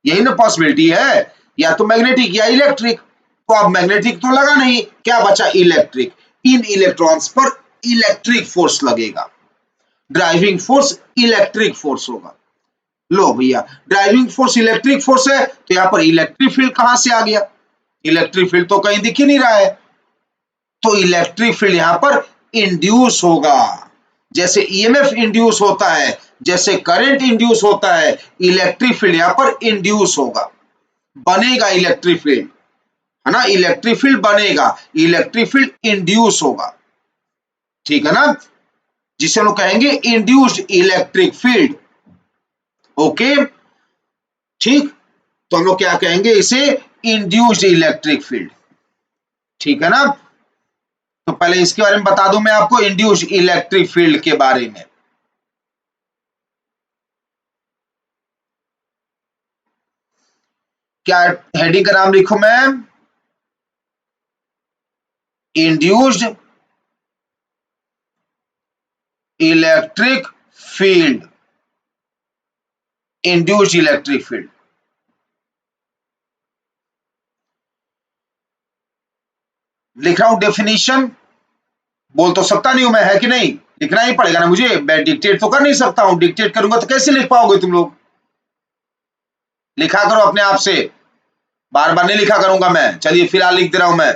A: यही ना पॉसिबिलिटी है, या तो मैग्नेटिक या इलेक्ट्रिक। तो अब मैग्नेटिक तो लगा नहीं, क्या बचा? इलेक्ट्रिक। इन इलेक्ट्रॉन्स पर इलेक्ट्रिक फोर्स लगेगा, ड्राइविंग फोर्स इलेक्ट्रिक फोर्स होगा। लो भैया, ड्राइविंग फोर्स इलेक्ट्रिक फोर्स है, तो यहां पर इलेक्ट्रिक फील्ड कहां से आ गया? इलेक्ट्रिक फील्ड तो कहीं दिख ही नहीं रहा है, तो इलेक्ट्रिक फील्ड यहां पर इंड्यूस होगा। जैसे ईएमएफ इंड्यूस होता है, जैसे करंट इंड्यूस होता है, इलेक्ट्रिक फील्ड यहां पर इंड्यूस होगा, बनेगा इलेक्ट्रिक फील्ड, है ना, इलेक्ट्रिक फील्ड बनेगा, इलेक्ट्रिक फील्ड इंड्यूस होगा, ठीक है ना, जिसे हम लोग कहेंगे इंड्यूस्ड इलेक्ट्रिक फील्ड। ओके, ठीक, तो हम लोग क्या कहेंगे इसे? इंड्यूस्ड इलेक्ट्रिक फील्ड, ठीक है ना। तो पहले इसके बारे में बता दूं मैं आपको, इंड्यूस्ड इलेक्ट्रिक फील्ड के बारे में। क्या हेडिंग का नाम लिखूं मैं? Induced electric field, induced electric field. लिख रहा हूं डेफिनेशन, बोल तो सकता नहीं हूं मैं, है कि नहीं? लिखना ही पड़ेगा ना मुझे, मैं डिक्टेट तो कर नहीं सकता हूं, डिक्टेट करूंगा तो कैसे लिख पाओगे तुम लोग? लिखा करो अपने आप से, बार बार नहीं लिखा करूंगा मैं। चलिए फिलहाल लिख दे रहा हूं मैं।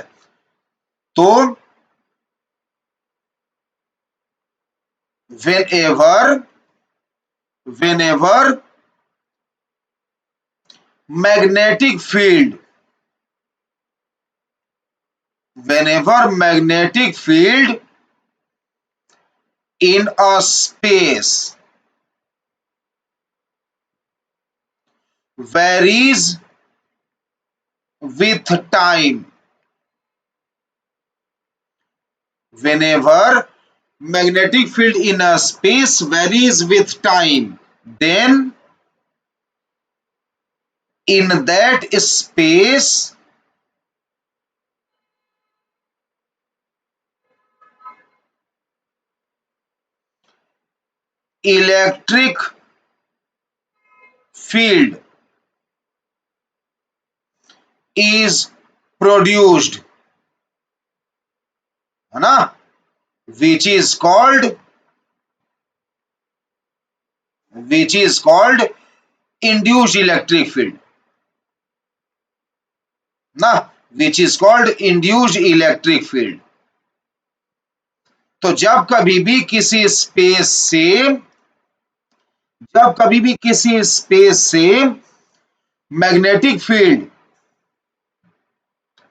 A: तो whenever magnetic field in a space varies with time, whenever magnetic field in a space varies with time, then in that space electric field is produced, है ना, which is called induced electric field ना, which is called induced electric field। तो जब कभी भी किसी space से magnetic field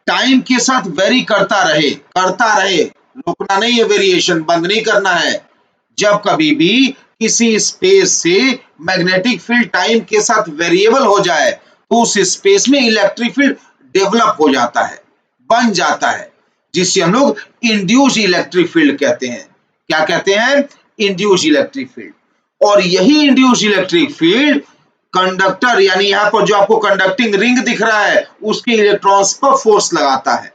A: time के साथ वेरी करता रहे रुकना नहीं है, वेरिएशन बंद नहीं करना है। जब कभी भी किसी स्पेस से मैग्नेटिक फील्ड टाइम के साथ वेरिएबल हो जाए तो उस स्पेस में इलेक्ट्रिक फील्ड डेवलप हो जाता है, बन जाता है, जिससे हम लोग इंड्यूस इलेक्ट्रिक फील्ड कहते हैं। क्या कहते हैं? Induce electric field. और यही इंड्यूस इलेक्ट्रिक फील्ड कंडक्टर, यानी यहां पर जो आपको कंडक्टिंग रिंग दिख रहा है, उसके इलेक्ट्रॉन्स पर फोर्स लगाता है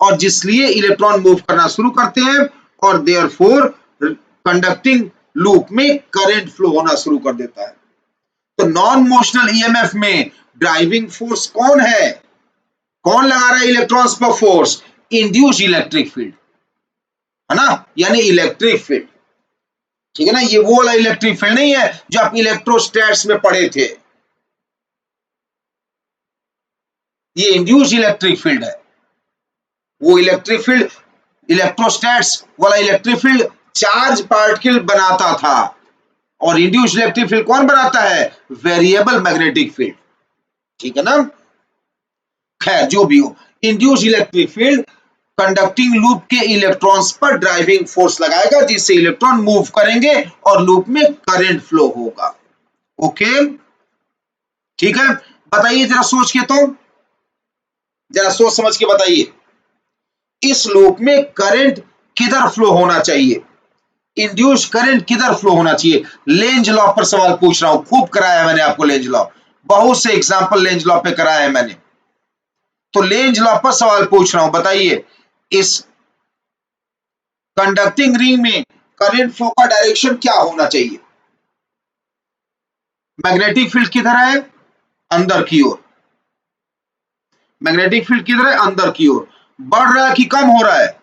A: और जिसलिए इलेक्ट्रॉन मूव करना शुरू करते हैं और देयरफॉर कंडक्टिंग लूप में करंट फ्लो होना शुरू कर देता है। तो नॉन मोशनल ईएमएफ में ड्राइविंग फोर्स कौन है? कौन लगा रहा है इलेक्ट्रॉन्स पर फोर्स? इंड्यूस इलेक्ट्रिक फील्ड, है ना, यानी इलेक्ट्रिक फील्ड। ठीक है ना, ये वो वाला इलेक्ट्रिक फील्ड नहीं है जो आप इलेक्ट्रोस्टैट्स में पढ़े थे, ये इंड्यूस इलेक्ट्रिक फील्ड है। वो इलेक्ट्रिक फील्ड, इलेक्ट्रोस्टैट्स वाला इलेक्ट्रिक फील्ड चार्ज पार्टिकल बनाता था और इंड्यूस इलेक्ट्रिक फील्ड कौन बनाता है? Variable magnetic field. ठीक है ना, खैर जो भी हो, induce electric field conducting loop के इलेक्ट्रॉन्स पर ड्राइविंग फोर्स लगाएगा जिससे इलेक्ट्रॉन मूव करेंगे और लूप में करंट फ्लो होगा। ओके, ठीक है, बताइए जरा सोच के, तो जरा सोच समझ के बताइए, इस लूप में करंट किधर फ्लो होना चाहिए? इंड्यूस करंट किधर फ्लो होना चाहिए? लेंज लॉ पर सवाल पूछ रहा हूं, खूब कराया है मैंने आपको लेंज लॉ, बहुत से एग्जांपल लेंज लॉ पे कराया है मैंने। तो लेंज लॉ पर सवाल पूछ रहा हूं, बताइए इस कंडक्टिंग रिंग में करंट फ्लो का डायरेक्शन क्या होना चाहिए? मैग्नेटिक फील्ड किधर है? अंदर की ओर। मैग्नेटिक फील्ड किधर है? अंदर की ओर। बढ़ रहा है कि कम हो रहा है?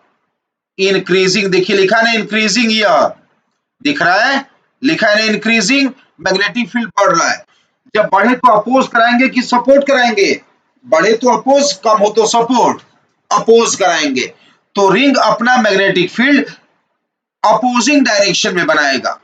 A: इंक्रीजिंग। देखिए लिखा है ना इंक्रीजिंग, यह दिख रहा है, लिखा है ना इंक्रीजिंग, मैग्नेटिक फील्ड बढ़ रहा है। जब बढ़े तो अपोज कराएंगे कि सपोर्ट कराएंगे? बढ़े तो अपोज, कम हो तो सपोर्ट, अपोज कराएंगे। तो रिंग अपना मैग्नेटिक फील्ड अपोजिंग डायरेक्शन में बनाएगा।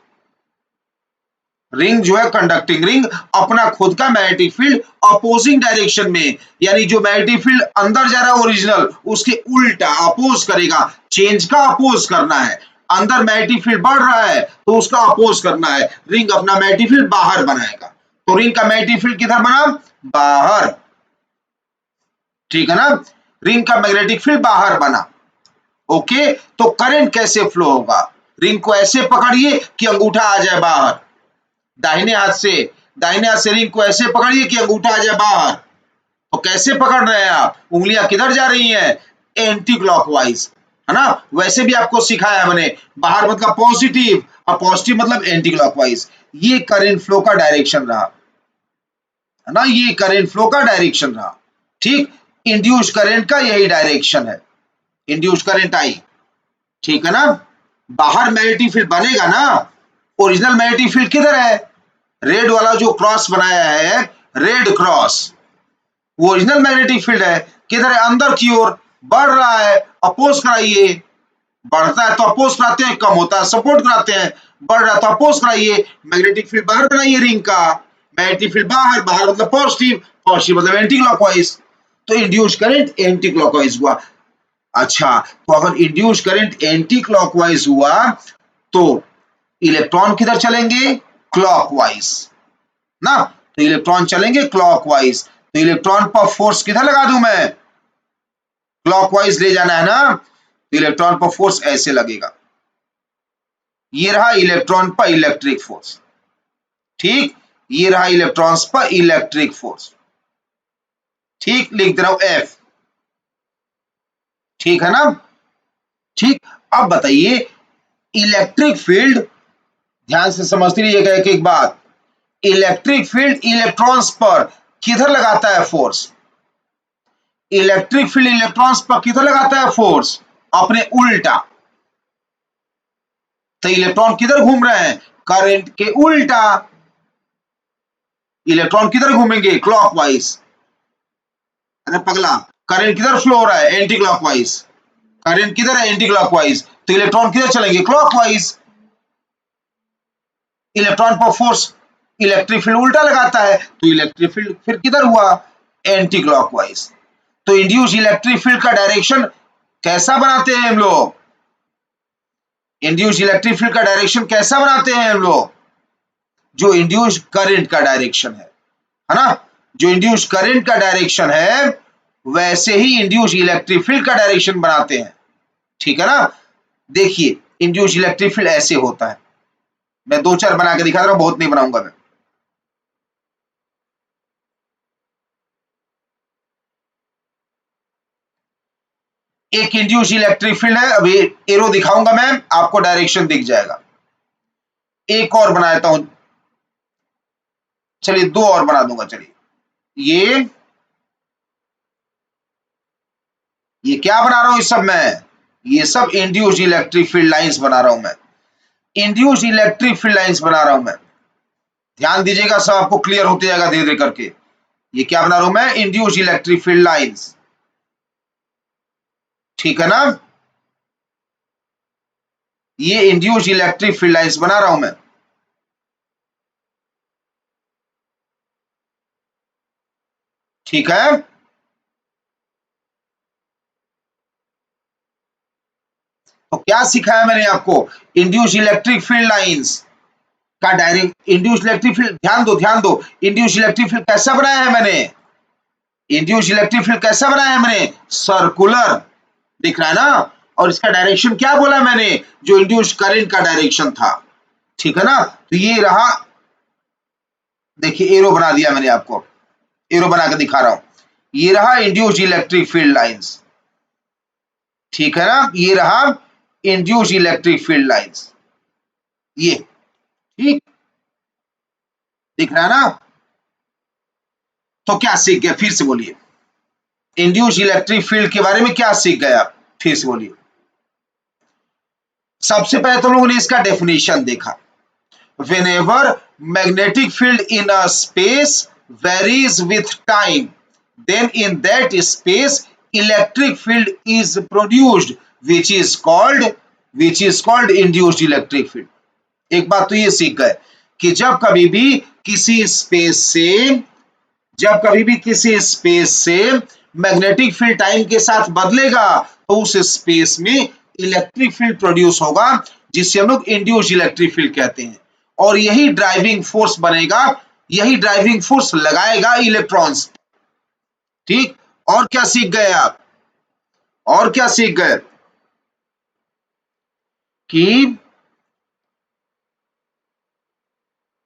A: रिंग जो है, कंडक्टिंग रिंग, अपना खुद का मैग्नेटिक फील्ड अपोजिंग डायरेक्शन में, यानी जो मैग्नेटिक फील्ड अंदर जा रहा है ओरिजिनल, उसके उल्टा अपोज करेगा। चेंज का अपोज करना है। अंदर मैग्नेटिक फील्ड बढ़ रहा है तो उसका अपोज करना है। रिंग अपना मैग्नेटिक फील्ड बाहर बनाएगा। तो रिंग का मैग्नेटिक फील्ड किधर बना? बाहर। ठीक है ना, रिंग का मैग्नेटिक फील्ड बाहर बना। ओके, तो करंट कैसे फ्लो होगा? रिंग को ऐसे पकड़िए कि अंगूठा आ जाए बाहर, दाहिने हाथ से रिंग को ऐसे पकड़िए कि अंगूठा आ जाए बाहर। तो कैसे पकड़ रहे हैं आप? उंगलियां किधर जा रही हैं? एंटी क्लॉकवाइज, है ना। वैसे भी आपको सिखाया मैंने, बाहर मतलब पॉजिटिव और पॉजिटिव मतलब एंटी क्लॉकवाइज। ये करंट फ्लो का डायरेक्शन रहा, है ना, ये करंट फ्लो का डायरेक्शन रहा। ठीक, इंड्यूस करंट का यही डायरेक्शन है, इंड्यूस करंट आई। ठीक है ना, बाहर मैग्नेटिक फील्ड बनेगा ना। ओरिजिनल मैग्नेटिक फील्ड किधर है? रेड वाला जो क्रॉस बनाया है, रेड क्रॉस, वो ओरिजिनल मैग्नेटिक फील्ड है। किधर है? अंदर की ओर बढ़ रहा है, अपोज कराइए। बढ़ता है तो अपोज कराते हैं, कम होता है सपोर्ट कराते हैं। बढ़ रहा है तो अपोज कराइए, मैग्नेटिक फील्ड बाहर बनाइए रिंग का। मैग्नेटिक फील्ड बाहर, बाहर मतलब पॉजिटिव, पॉजिटिव मतलब एंटी क्लॉकवाइज। तो इंड्यूस करंट एंटी क्लॉकवाइज हुआ। अच्छा, तो अगर इंड्यूस करंट एंटी क्लॉकवाइज हुआ तो इलेक्ट्रॉन किधर चलेंगे? क्लॉकवाइज ना। तो इलेक्ट्रॉन चलेंगे क्लॉकवाइज, तो इलेक्ट्रॉन पर फोर्स किधर लगा दूं मैं? क्लॉकवाइज ले जाना है ना, तो इलेक्ट्रॉन पर फोर्स ऐसे लगेगा। ये रहा इलेक्ट्रॉन पर इलेक्ट्रिक फोर्स। ठीक, ये रहा इलेक्ट्रॉन्स पर इलेक्ट्रिक फोर्स। ठीक, लिख दे रहा हूं एफ। ठीक है ना। ठीक, अब बताइए इलेक्ट्रिक फील्ड, ध्यान से समझते रहिएगा एक एक बात। इलेक्ट्रिक फील्ड इलेक्ट्रॉन्स पर किधर लगाता है फोर्स? इलेक्ट्रिक फील्ड इलेक्ट्रॉन्स पर किधर लगाता है फोर्स? अपने उल्टा। तो इलेक्ट्रॉन किधर घूम रहे हैं? करंट के उल्टा। इलेक्ट्रॉन किधर घूमेंगे? क्लॉकवाइज। अरे पगला, करंट किधर फ्लो हो रहा है? Anti clockwise. करंट किधर है? Anti clockwise. तो इलेक्ट्रॉन किधर चलेंगे? क्लॉकवाइज। इलेक्ट्रॉन पर फोर्स इलेक्ट्रिक फील्ड उल्टा लगाता है, तो इलेक्ट्रिक फील्ड फिर किधर हुआ? Anti clockwise. तो इंड्यूस इलेक्ट्रिक फील्ड का डायरेक्शन कैसा बनाते हैं हम लोग? इंड्यूस्ड इलेक्ट्रिक फील्ड का डायरेक्शन कैसा बनाते हैं हम लोग? जो इंड्यूस्ड करंट का डायरेक्शन है ना? जो इंड्यूस्ड करंट का डायरेक्शन है वैसे ही इंड्यूस्ड इलेक्ट्रिक फील्ड का डायरेक्शन बनाते हैं, ठीक है ना? देखिए इंड्यूस्ड इलेक्ट्रिक फील्ड ऐसे होता है, मैं दो चार बना के दिखा रहा हूं, बहुत नहीं बनाऊंगा मैं। एक इंड्यूस्ड इलेक्ट्रिक फील्ड है, अभी एरो दिखाऊंगा मैं, आपको डायरेक्शन दिख जाएगा। एक और बना देता हूं, चलिए दो और बना दूंगा। चलिए ये क्या बना रहा हूं इस सब में? ये सब इंड्यूस्ड इलेक्ट्रिक फील्ड लाइंस बना रहा हूं मैं, इंड्यूस्ड इलेक्ट्रिक फील्ड लाइंस बना रहा हूं मैं। ध्यान दीजिएगा, सब आपको क्लियर होते जाएगा धीरे धीरे करके। ये क्या बना रहा हूं मैं? इंड्यूस्ड इलेक्ट्रिक फील्ड लाइंस, ठीक है ना? ये इंड्यूस्ड इलेक्ट्रिक फील्ड लाइंस बना रहा हूं मैं, ठीक है? तो क्या सिखाया मैंने आपको? इंड्यूस्ड इलेक्ट्रिक फील्ड लाइंस का डायरेक्ट इंड्यूस्ड इलेक्ट्रिक फील्ड, ध्यान दो, इंड्यूस्ड इलेक्ट्रिक फील्ड कैसा बनाया है मैंने? इंड्यूस्ड इलेक्ट्रिक फील्ड कैसा बनाया है मैंने? सर्कुलर, दिख रहा है ना? और इसका डायरेक्शन क्या बोला मैंने? जो इंड्यूस्ड करंट का डायरेक्शन था, ठीक है ना? तो ये रहा, देखिए एरो बना दिया मैंने आपको, एरो बना के दिखा रहा हूं। ये रहा इंड्यूस्ड इलेक्ट्रिक फील्ड लाइंस, ठीक है ना? ये रहा इंड्यूस्ड इलेक्ट्रिक फील्ड लाइंस, ये ठीक दिख रहा है ना? तो क्या सीख गए, फिर से बोलिए। इंड्यूस्ड इलेक्ट्रिक फील्ड के बारे में क्या सीख गए आप, फिर से बोलिए। सबसे पहले तो लोगों ने इसका डेफिनेशन देखा। Whenever magnetic field in a space varies with time, then in that space electric field is produced, which is called induced electric field. एक बात तो ये सीख गए कि जब कभी भी किसी स्पेस से मैग्नेटिक फील्ड टाइम के साथ बदलेगा तो उस स्पेस में इलेक्ट्रिक फील्ड प्रोड्यूस होगा, जिसे हम लोग इंड्यूस्ड इलेक्ट्रिक फील्ड कहते हैं। और यही ड्राइविंग फोर्स बनेगा, यही ड्राइविंग फोर्स लगाएगा इलेक्ट्रॉन्स, ठीक? और क्या सीख गए आप? और क्या सीख गए? कि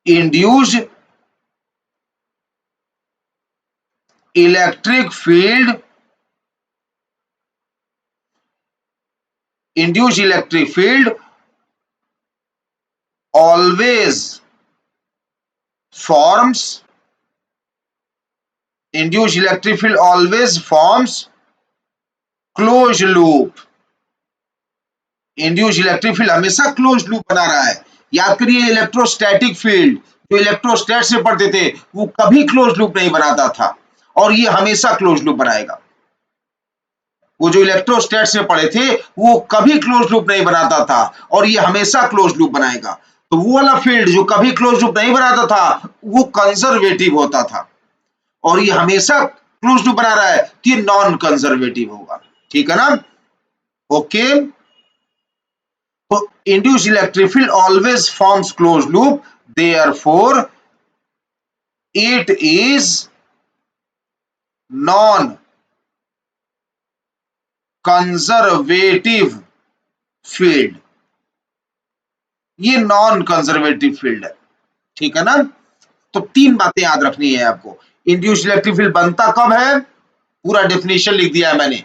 A: induced electric field always forms closed loop। Induced electric field हमेशा क्लोज्ड लूप बना रहा है। याद करिए, इलेक्ट्रोस्टैटिक फील्ड जो इलेक्ट्रोस्टैट से पढ़ते थे वो कभी क्लोज्ड लूप नहीं बनाता था, और ये हमेशा क्लोज्ड लूप बनाएगा। वो जो इलेक्ट्रोस्टैट से पढ़े थे वो कभी क्लोज्ड लूप नहीं बनाता था, और ये हमेशा क्लोज्ड लूप बनाएगा। तो वो वाला फील्ड जो कभी क्लोज्ड लूप नहीं बनाता था वो कंजर्वेटिव होता था, और ये हमेशा क्लोज्ड लूप बना रहा है तो ये नॉन कंजर्वेटिव होगा, ठीक है ना? ओके, तो induced electric field always forms closed loop, therefore it is non conservative field। ये नॉन कंजर्वेटिव फील्ड है, ठीक है ना? तो तीन बातें याद रखनी है आपको। इंड्यूस्ड इलेक्ट्रिक फील्ड बनता कब है, पूरा डेफिनेशन लिख दिया है मैंने।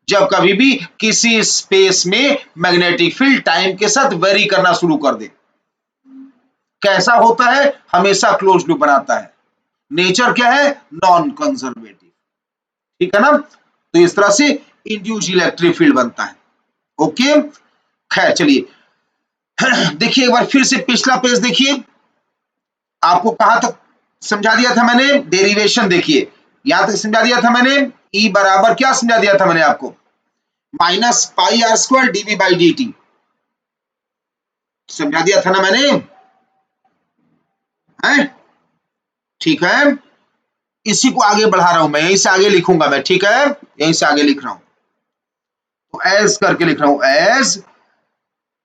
A: जब कभी भी किसी स्पेस में मैग्नेटिक फील्ड टाइम के साथ वेरी करना शुरू कर दे। कैसा होता है? हमेशा क्लोज्ड लूप बनाता है। नेचर क्या है? नॉन कंजर्वेटिव, ठीक है ना? तो इस तरह से इंड्यूस्ड इलेक्ट्रिक फील्ड बनता है। ओके, खैर चलिए देखिए एक बार फिर से पिछला पेज देखिए, आपको कहां तक समझा दिया था मैंने? डेरिवेशन देखिए, यहां तक समझा दिया था मैंने। ई बराबर क्या समझा दिया था मैंने आपको? Minus pi R square d B by D t समझा दिया था ना मैंने, है? ठीक है, इसी को आगे बढ़ा रहा हूं मैं, यहीं से आगे लिखूंगा मैं, ठीक है? यहीं से आगे लिख रहा हूं। तो एज करके लिख रहा हूं, एज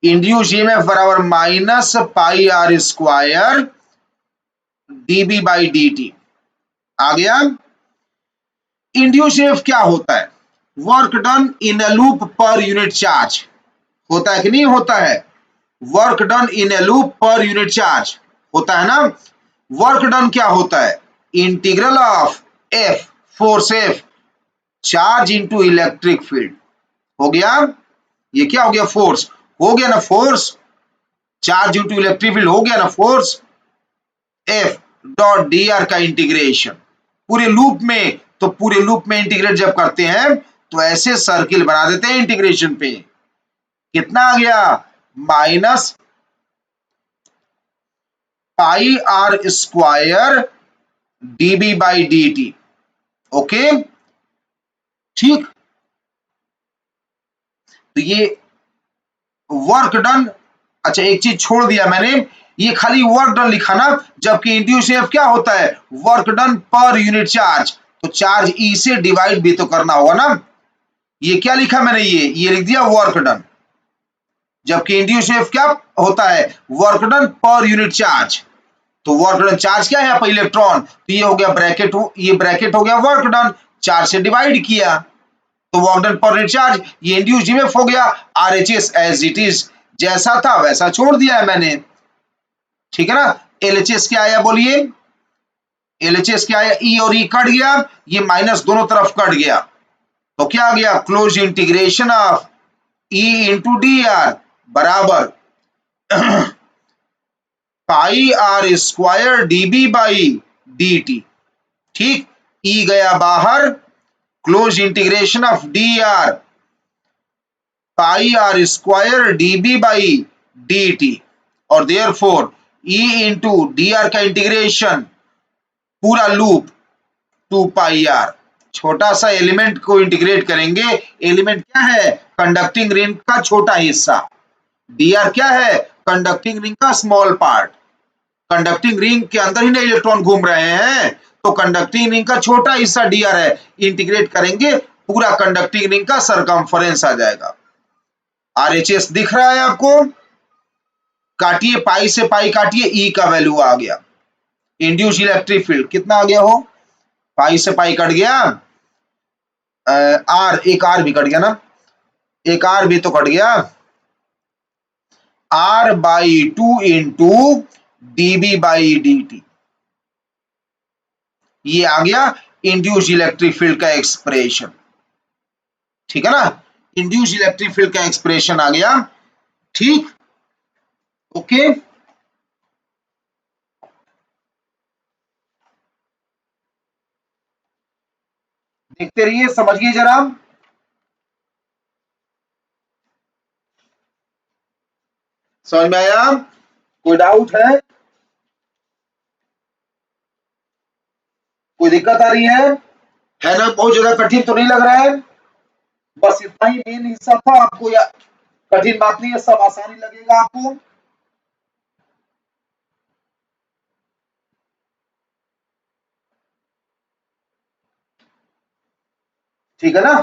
A: इंड्यूस ईएमएफ बराबर minus pi R square dB by D T. आ गया। इंड्यूस ईएमएफ क्या होता है? Work done in a loop per unit charge. होता है कि नहीं होता है? Work done in a loop per unit charge होता है ना। वर्क डन क्या होता है? Integral of F, force F, charge into electric field. हो गया। ये क्या हो गया? फोर्स हो गया ना, force charge into electric field हो गया ना, force F dot D R का इंटीग्रेशन पूरे लूप में। तो पूरे लूप में इंटीग्रेट जब करते हैं तो ऐसे सर्किल बना देते हैं इंटीग्रेशन पे। कितना आ गया? Minus pi R square dB by D t. Okay, ठीक। तो ये वर्क डन। अच्छा, एक चीज छोड़ दिया मैंने, ये खाली वर्क डन लिखा ना, जबकि इंड्यूस ईएमएफ क्या होता है? वर्क डन पर यूनिट चार्ज। तो चार्ज ई से डिवाइड भी तो करना होगा ना। ये क्या लिखा मैंने? ये लिख दिया वर्क डन, जबकि इंड्यूस ईएमएफ क्या होता है? वर्क डन पर यूनिट चार्ज। तो वर्क डन चार्ज क्या है यहाँ पर? इलेक्ट्रॉन। तो ये हो गया ब्रैकेट, ये ब्रैकेट हो गया वर्क डन, चार्ज से डिवाइड किया तो वर्क डन पर यूनिट चार्ज। ये इंड्यूस्ड ईएमएफ हो गया। आरएचएस एज इट इज, जैसा था वैसा छोड़ दिया है मैंने, ठीक है ना। एलएचएस क्या आया बोलिए? एलएचएस क्या आया? ई और ई कट गया, ये माइनस दोनों तरफ कट गया, तो क्या आ गया? Close integration of E into D R बराबर pi R square dB by D T. ठीक, ई गया बाहर, close integration of D R pi R square dB by D T, और therefore E into D R का integration पूरा loop 2 pi R. छोटा सा element को इंटीग्रेट करेंगे। एलिमेंट क्या है? कंडक्टिंग रिंग का छोटा हिस्सा। डी आर क्या है? कंडक्टिंग रिंग का स्मॉल पार्ट। कंडक्टिंग रिंग के अंदर ही ना इलेक्ट्रॉन घूम रहे हैं, तो कंडक्टिंग रिंग का छोटा हिस्सा डी आर है। इंटीग्रेट करेंगे, पूरा कंडक्टिंग रिंग का सरकमफरेंस आ जाएगा। आरएचएस दिख रहा है आपको? काटिए, पाई से पाई काटिए, ई का वैल्यू आ गया। इंड्यूस इलेक्ट्रिक फील्ड कितना आ गया हो? पाई से पाई कट गया, आर, एक आर भी कट गया ना, एक आर भी तो कट गया। R by 2 into d B by D t, ये आ गया इंड्यूस इलेक्ट्रिक फील्ड का एक्सप्रेशन, ठीक है ना। इंड्यूस इलेक्ट्रिक फील्ड का एक्सप्रेशन आ गया, ठीक। ओके, देखते रहिए, समझिए जरा। समझ में आया? कोई डाउट है? कोई दिक्कत आ रही है ना? बहुत ज्यादा कठिन तो नहीं लग रहा है? बस इतना ही मेन हिस्सा था, आपको या कठिन बात नहीं है, सब आसानी लगेगा आपको। ठीक है ना।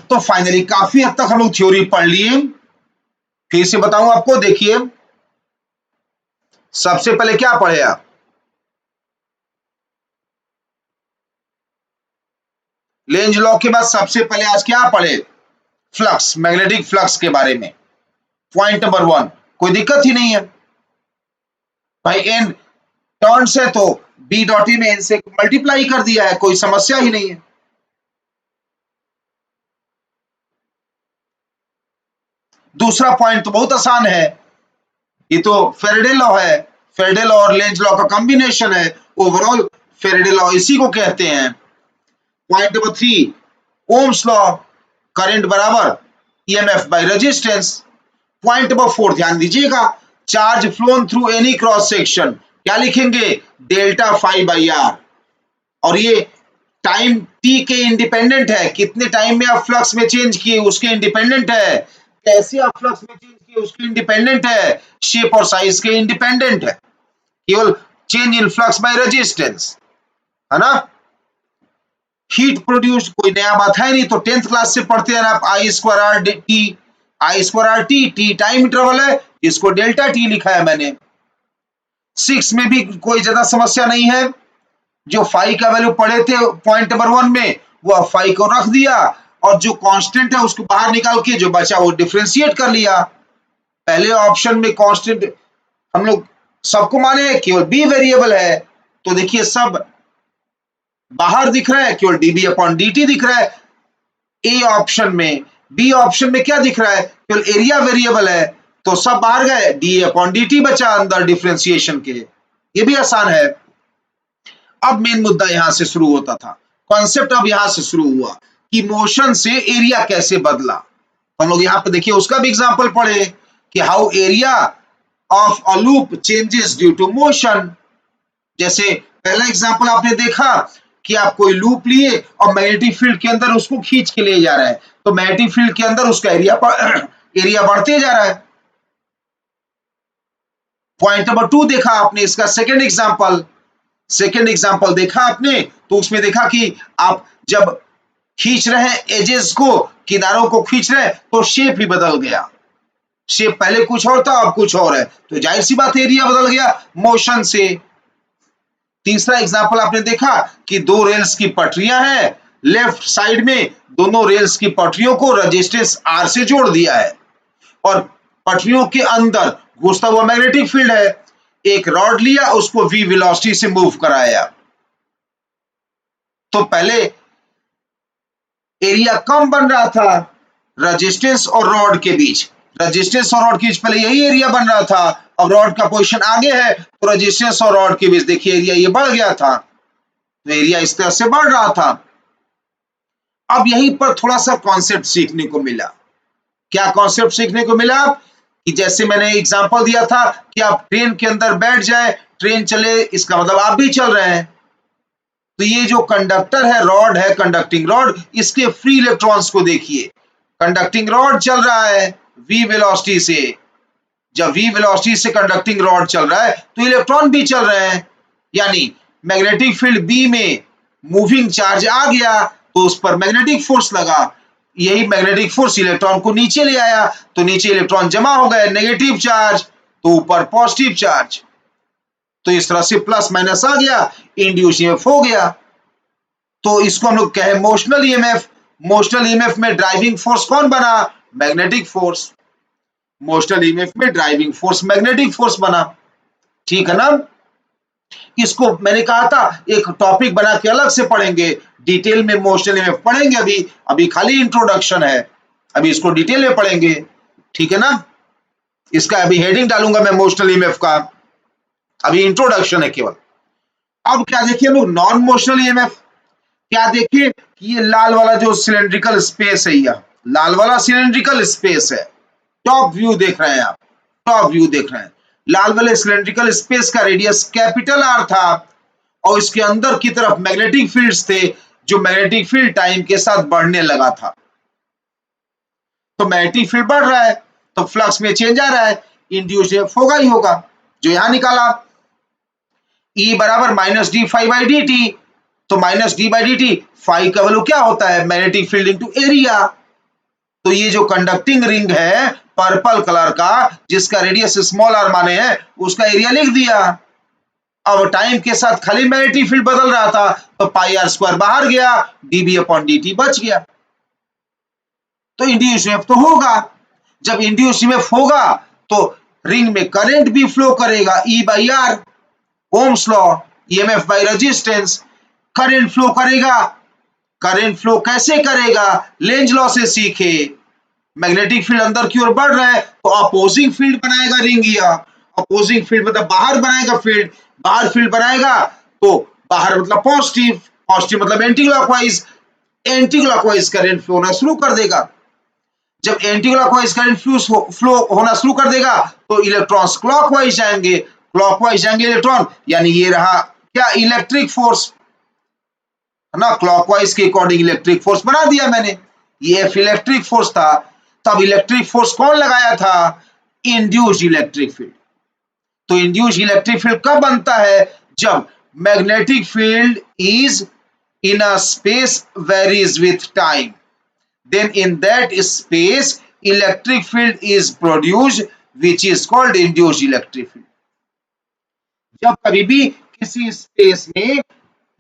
A: तो फाइनली काफी हद तक हम लोग थ्योरी पढ़ लिए। फिर से बताऊं आपको, देखिए सबसे पहले क्या पढ़े आप? लेंज लॉ के बाद सबसे पहले आज क्या पढ़े? फ्लक्स, मैग्नेटिक फ्लक्स के बारे में। पॉइंट नंबर 1, कोई दिक्कत ही नहीं है भाई। एन टर्न्स है तो बी डॉट ई में एन से मल्टीप्लाई कर दिया है, कोई समस्या ही नहीं है। दूसरा पॉइंट तो बहुत आसान है, ये तो फेरेडे लॉ है। फेरेडे लॉ और लेंज लॉ का कॉम्बिनेशन है, ओवरऑल फेरेडे लॉ इसी को कहते हैं। Point number 3, Ohm's law, current बराबर EMF by resistance. Point number 4 ध्यान दीजिएगा, charge flown through any cross section, क्या लिखेंगे? Delta phi by R. और ये टाइम टी के इंडिपेंडेंट है, कितने टाइम में आप फ्लक्स में चेंज किए उसके इंडिपेंडेंट है, कैसे आप फ्लक्स में चेंज किए उसके इंडिपेंडेंट है, शेप और साइज के इंडिपेंडेंट है, केवल change in flux by resistance, है ना। हीट प्रोड्यूस्ड कोई नया बात है नहीं, तो 10th क्लास से पढ़ते हैं आप, I square R T, I square R T, T time interval है, इसको डेल्टा टी लिखा है मैंने। 6 में भी कोई ज्यादा समस्या नहीं है, जो फाई का वैल्यू पढ़े थे पॉइंट नंबर 1 में, वो फाई को रख दिया और जो कांस्टेंट है उसको बाहर निकाल के जो बचा वो डिफरेंशिएट कर लिया। पहले ऑप्शन में कांस्टेंट हम लोग सबको माने केवल बी वेरिएबल है, तो देखिए सब बाहर दिख रहा है, केवल डीबी अपॉन डी टी दिख रहा है ए ऑप्शन में। बी ऑप्शन में क्या दिख रहा है, केवल एरिया वेरिएबल है, तो सब बाहर गए, डी अपॉन डी टी बचा अंदर डिफरेंशिएशन के। ये भी आसान है। अब मेन मुद्दा यहां से शुरू होता था, कॉन्सेप्ट अब यहां से शुरू हुआ कि मोशन से एरिया कैसे बदला। हम लोग यहाँ पे देखिए उसका भी एग्जांपल पढ़े कि how area of a loop changes due to motion. जैसे पहला एग्जांपल आपने देखा कि आप कोई लूप लिए और मैग्नेटिक फील्ड के अंदर उसको खींच के ले जा रहा है, तो मैग्नेटिक फील्ड के अंदर उसका एरिया बढ़ते जा रहा है। पॉइंट नंबर 2 देखा आपने, इसका सेकेंड एग्जांपल देखा आपने, तो उसमें देखा कि आप जब खींच रहे हैं एजेस को, किनारों को खींच रहे हैं, तो शेप ही बदल गया। शेप पहले कुछ और था, अब कुछ और है, तो जाहिर सी बात एरिया बदल गया मोशन से। तीसरा एग्जांपल आपने देखा कि दो रेल्स की पटरियां हैं, लेफ्ट साइड में दोनों रेल्स की पटरियों को रेजिस्टेंस आर से जोड़ दिया है और पटरियों के अंदर घुसता हुआ मैग्नेटिक फील्ड है। एक रॉड लिया, उसको वी वेलोसिटी से मूव कराया, तो पहले एरिया कम बन रहा था रेजिस्टेंस और रॉड के बीच, रेजिस्टेंस और रॉड के बीच पहले यही एरिया बन रहा था, अब रॉड का पोजीशन आगे है तो रेजिस्टेंस और रॉड के बीच देखिए एरिया ये बढ़ गया था, तो एरिया इस तरह से बढ़ रहा था। अब यहीं पर थोड़ा सा कॉन्सेप्ट सीखने को मिला। क्या कॉन्सेप्ट सीखने को मिला कि जैसे मैंने एग्जांपल दिया था कि आप ट्रेन के अंदर बैठ जाए, ट्रेन चले, इसका मतलब आप भी चल रहे हैं, तो ये जो कंडक्टर है, रॉड है, कंडक्टिंग रॉड, इसके फ्री इलेक्ट्रॉन्स को देखिए। कंडक्टिंग रॉड चल रहा है v वेलोसिटी से, जब v वेलोसिटी से कंडक्टिंग रॉड चल रहा है तो इलेक्ट्रॉन भी चल रहे हैं, यानी मैग्नेटिक फील्ड B में मूविंग चार्ज आ गया तो उस पर मैग्नेटिक फोर्स लगा, यही मैग्नेटिक फोर्स इलेक्ट्रॉन को नीचे ले आया, तो नीचे इलेक्ट्रॉन जमा हो गए, नेगेटिव चार्ज, तो ऊपर पॉजिटिव चार्ज, तो इस तरह से प्लस माइनस आ गया, इंड्यूस ईएमएफ हो गया। तो इसको हम लोग कहे मोशनल ईएमएफ। मोशनल ईएमएफ में ड्राइविंग फोर्स कौन बना, मैग्नेटिक फोर्स। मोशनल ईएमएफ में ड्राइविंग फोर्स मैग्नेटिक फोर्स बना, ठीक है ना। इसको मैंने कहा था एक टॉपिक बना के अलग से पढ़ेंगे, डिटेल में मोशनल ईएमएफ पढ़ेंगे, अभी खाली इंट्रोडक्शन है, अभी इसको डिटेल में पढ़ेंगे, ठीक है ना। इसका अभी हेडिंग डालूंगा मैं मोशनल ईएमएफ का, अभी इंट्रोडक्शन है केवल। अब क्या देखिए हम लोग नॉन मोशनल ईएमएफ, क्या देखिए कि ये लाल वाला जो सिलेंड्रिकल स्पेस है, यह लाल वाला सिलेंड्रिकल स्पेस है, टॉप व्यू देख रहे हैं आप, टॉप व्यू देख रहे हैं, लाल वाले सिलेंड्रिकल स्पेस का रेडियस कैपिटल आर था और इसके अंदर की तरफ मैग्नेटिक फील्ड्स थे, जो मैग्नेटिक फील्ड टाइम के साथ बढ़ने लगा था, तो मैग्नेटिक फील्ड बढ़ रहा है तो फ्लक्स में चेंज आ रहा है, इंड्यूस होगा ही होगा, जो यहां निकाला E बराबर minus D phi by D T, तो minus D by D T, phi का वैल्यू क्या होता है, मैग्नेटिक फील्ड इनटू एरिया। तो ये जो कंडक्टिंग रिंग है पर्पल कलर का, जिसका रेडियस स्मॉल आर माने है, उसका एरिया लिख दिया। अब टाइम के साथ खाली मैग्नेटिक फील्ड बदल रहा था, तो पाई आर स्क्वायर बाहर गया, डीबी अपॉन डी बच गया, तो इंड्यूस ईएमएफ तो होगा। जब इंड्यूस ईएमएफ होगा तो रिंग में करंट भी फ्लो करेगा, E by R, Ohm's law, EMF by resistance, current flow करेगा। करंट फ्लो कैसे करेगा, लेंज लॉ से सीखे, मैग्नेटिक फील्ड अंदर की ओर बढ़ रहा है तो अपोजिंग फील्ड बनाएगा रिंग, या अपोजिंग फील्ड मतलब बाहर बनाएगा फील्ड, बाहर फील्ड बनाएगा तो बाहर मतलब पॉजिटिव, पॉजिटिव मतलब anti clockwise, anti clockwise current flow होना शुरू कर देगा। जब एंटी क्लॉकवाइज करंट फ्लो होना शुरू कर देगा तो इलेक्ट्रॉन्स क्लॉकवाइज जाएंगे, क्लॉकवाइज जाएंगे इलेक्ट्रॉन, यानी ये रहा क्या, इलेक्ट्रिक फोर्स, है ना, क्लॉकवाइज के अकॉर्डिंग इलेक्ट्रिक फोर्स बना दिया मैंने, ये एफ इलेक्ट्रिक फोर्स था। तब इलेक्ट्रिक फोर्स कौन लगाया था, इंड्यूस्ड इलेक्ट्रिक फील्ड। तो इंड्यूस्ड इलेक्ट्रिक फील्ड कब बनता है, जब magnetic field is in a space varies with time, then in that space electric field is produced which is called induced electric field. जब कभी भी किसी स्पेस में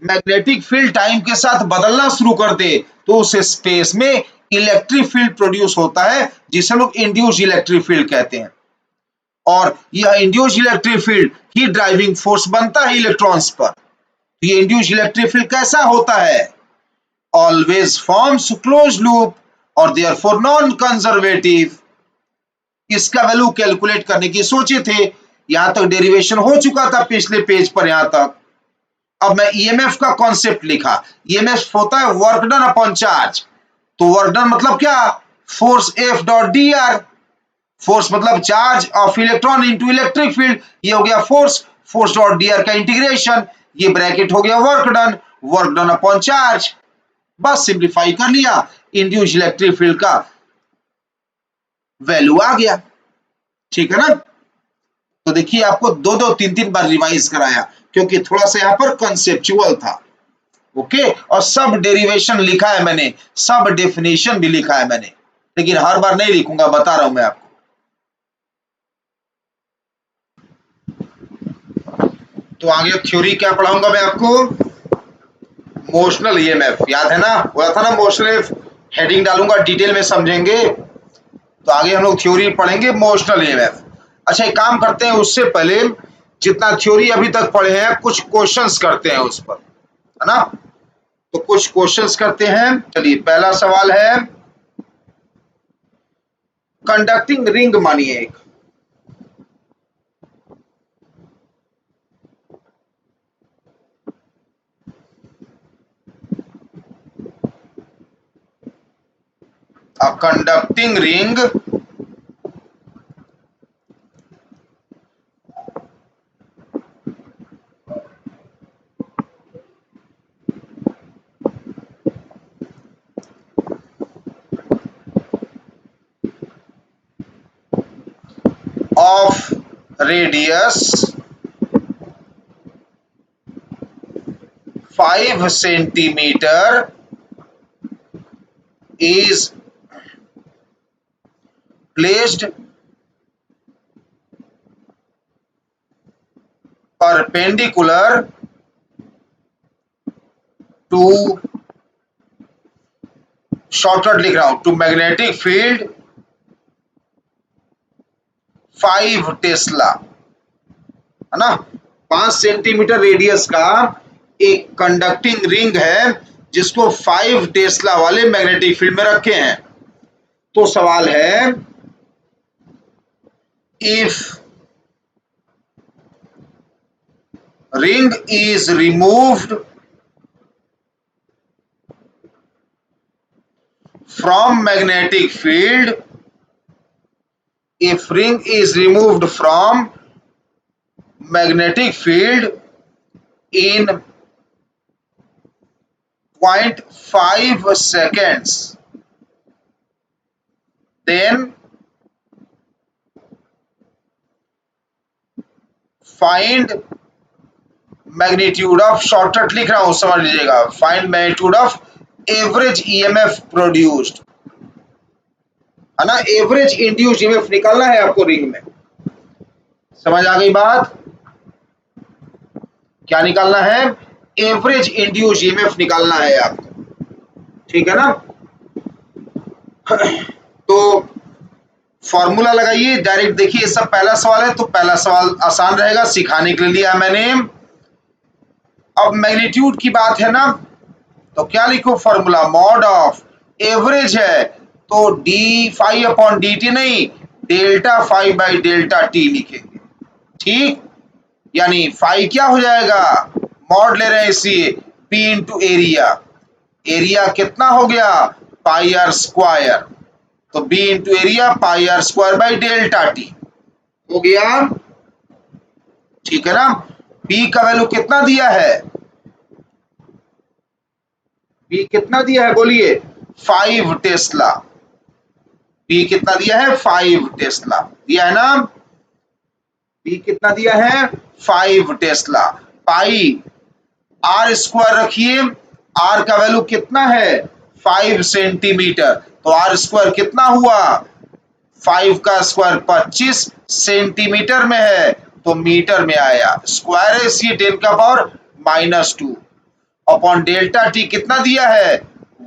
A: मैग्नेटिक फील्ड टाइम के साथ बदलना शुरू कर दे तो उस स्पेस में इलेक्ट्रिक फील्ड प्रोड्यूस होता है जिसे लोग इंड्यूस्ड इलेक्ट्रिक फील्ड कहते हैं। और यह इंड्यूस्ड इलेक्ट्रिक फील्ड ही ड्राइविंग फोर्स बनता है इलेक्ट्रॉन्स पर। तो ये इंड्यूस्ड इलेक्ट्रिक फील्ड कैसा होता है? ऑलवेज फॉर्म्स क्लोज लूप और देयरफॉर नॉन कंजर्वेटिव। इसका वैल्यू कैलकुलेट करने की सोचे थे, यहां तक डेरिवेशन हो चुका था पिछले पेज पर यहां तक। अब मैं ईएमएफ का कॉन्सेप्ट लिखा। ईएमएफ होता है वर्क डन अपॉन चार्ज। तो वर्क डन मतलब क्या? Force F dot D R. Force मतलब charge of electron into electric field, ये हो गया force. Force dot D R का इंटीग्रेशन, ये ब्रैकेट हो गया वर्क डन अपॉन चार्ज। बस सिंप्लीफाई कर लिया, इंड्यूस्ड इलेक्ट्रिक फील्ड का वैल्यू आ गया। ठीक है ना? तो देखिए आपको दो दो तीन तीन बार रिवाइज कराया क्योंकि थोड़ा सा यहां पर कंसेप्चुअल था। ओके, और सब डेरिवेशन लिखा है मैंने, सब डेफिनेशन भी लिखा है मैंने, लेकिन हर बार नहीं लिखूंगा, बता रहा हूं मैं आपको। तो आगे थ्योरी क्या पढ़ाऊंगा मैं आपको? मोशनल ईएमएफ, याद है ना? बोला था ना मोशनल, हेडिंग डालूंगा, डिटेल में समझेंगे। तो आगे हम लोग थ्योरी पढ़ेंगे मोशनल ईएमएफ। अच्छा, एक काम करते हैं, उससे पहले जितना थ्योरी अभी तक पढ़े हैं कुछ क्वेश्चंस करते हैं उस पर, है ना? तो कुछ क्वेश्चंस करते हैं। चलिए, पहला सवाल है, कंडक्टिंग रिंग मानिए एक, a conducting ring of radius 5 centimeter is placed perpendicular to, shortcut लिख रहा हूं, टू मैग्नेटिक फील्ड 5 टेस्ला, है ना? 5 सेंटीमीटर रेडियस का एक कंडक्टिंग रिंग है जिसको 5 टेस्ला वाले मैग्नेटिक फील्ड में रखे हैं। तो सवाल है, if ring is removed from magnetic field, if ring is removed from magnetic field in 0.5 seconds, then find magnitude of, shortcut लिख रहा हूं समझ लीजिएगा, find magnitude of average EMF produced, है ना? एवरेज इंड्यूस्ड ईएमएफ निकालना है आपको रिंग में। समझ आ गई बात? क्या निकालना है? एवरेज इंड्यूस्ड ईएमएफ निकालना है आपको। ठीक है ना? तो फॉर्मूला लगाइए डायरेक्ट। देखिए, सब पहला सवाल है तो पहला सवाल आसान रहेगा, सिखाने के लिए लिया मैंने। अब मैग्नीट्यूड की बात है ना, तो क्या लिखो फॉर्मूला? मॉड ऑफ, एवरेज है तो D phi upon D T नहीं, delta phi by delta T लिखेंगे। ठीक, यानी फाई क्या हो जाएगा? मॉड ले रहे हैं इसलिए पी इंटू एरिया। एरिया कितना हो गया? पाई आर स्क्वायर, तो B into area pi R square by delta t हो गया। ठीक है ना? बी का वैल्यू कितना दिया है? बी कितना दिया है बोलिए? 5 टेस्ला। बी कितना दिया है? 5 टेस्ला दिया है ना? बी कितना दिया है? 5 टेस्ला। पाई आर स्क्वायर रखिए, आर का वैल्यू कितना है 5 सेंटीमीटर, तो आर स्क्वायर कितना हुआ 5 का स्क्वायर 25 सेंटीमीटर में है तो मीटर में आया। स्क्वायर है इसलिए 10⁻⁻2 अपॉन डेल्टा टी कितना दिया है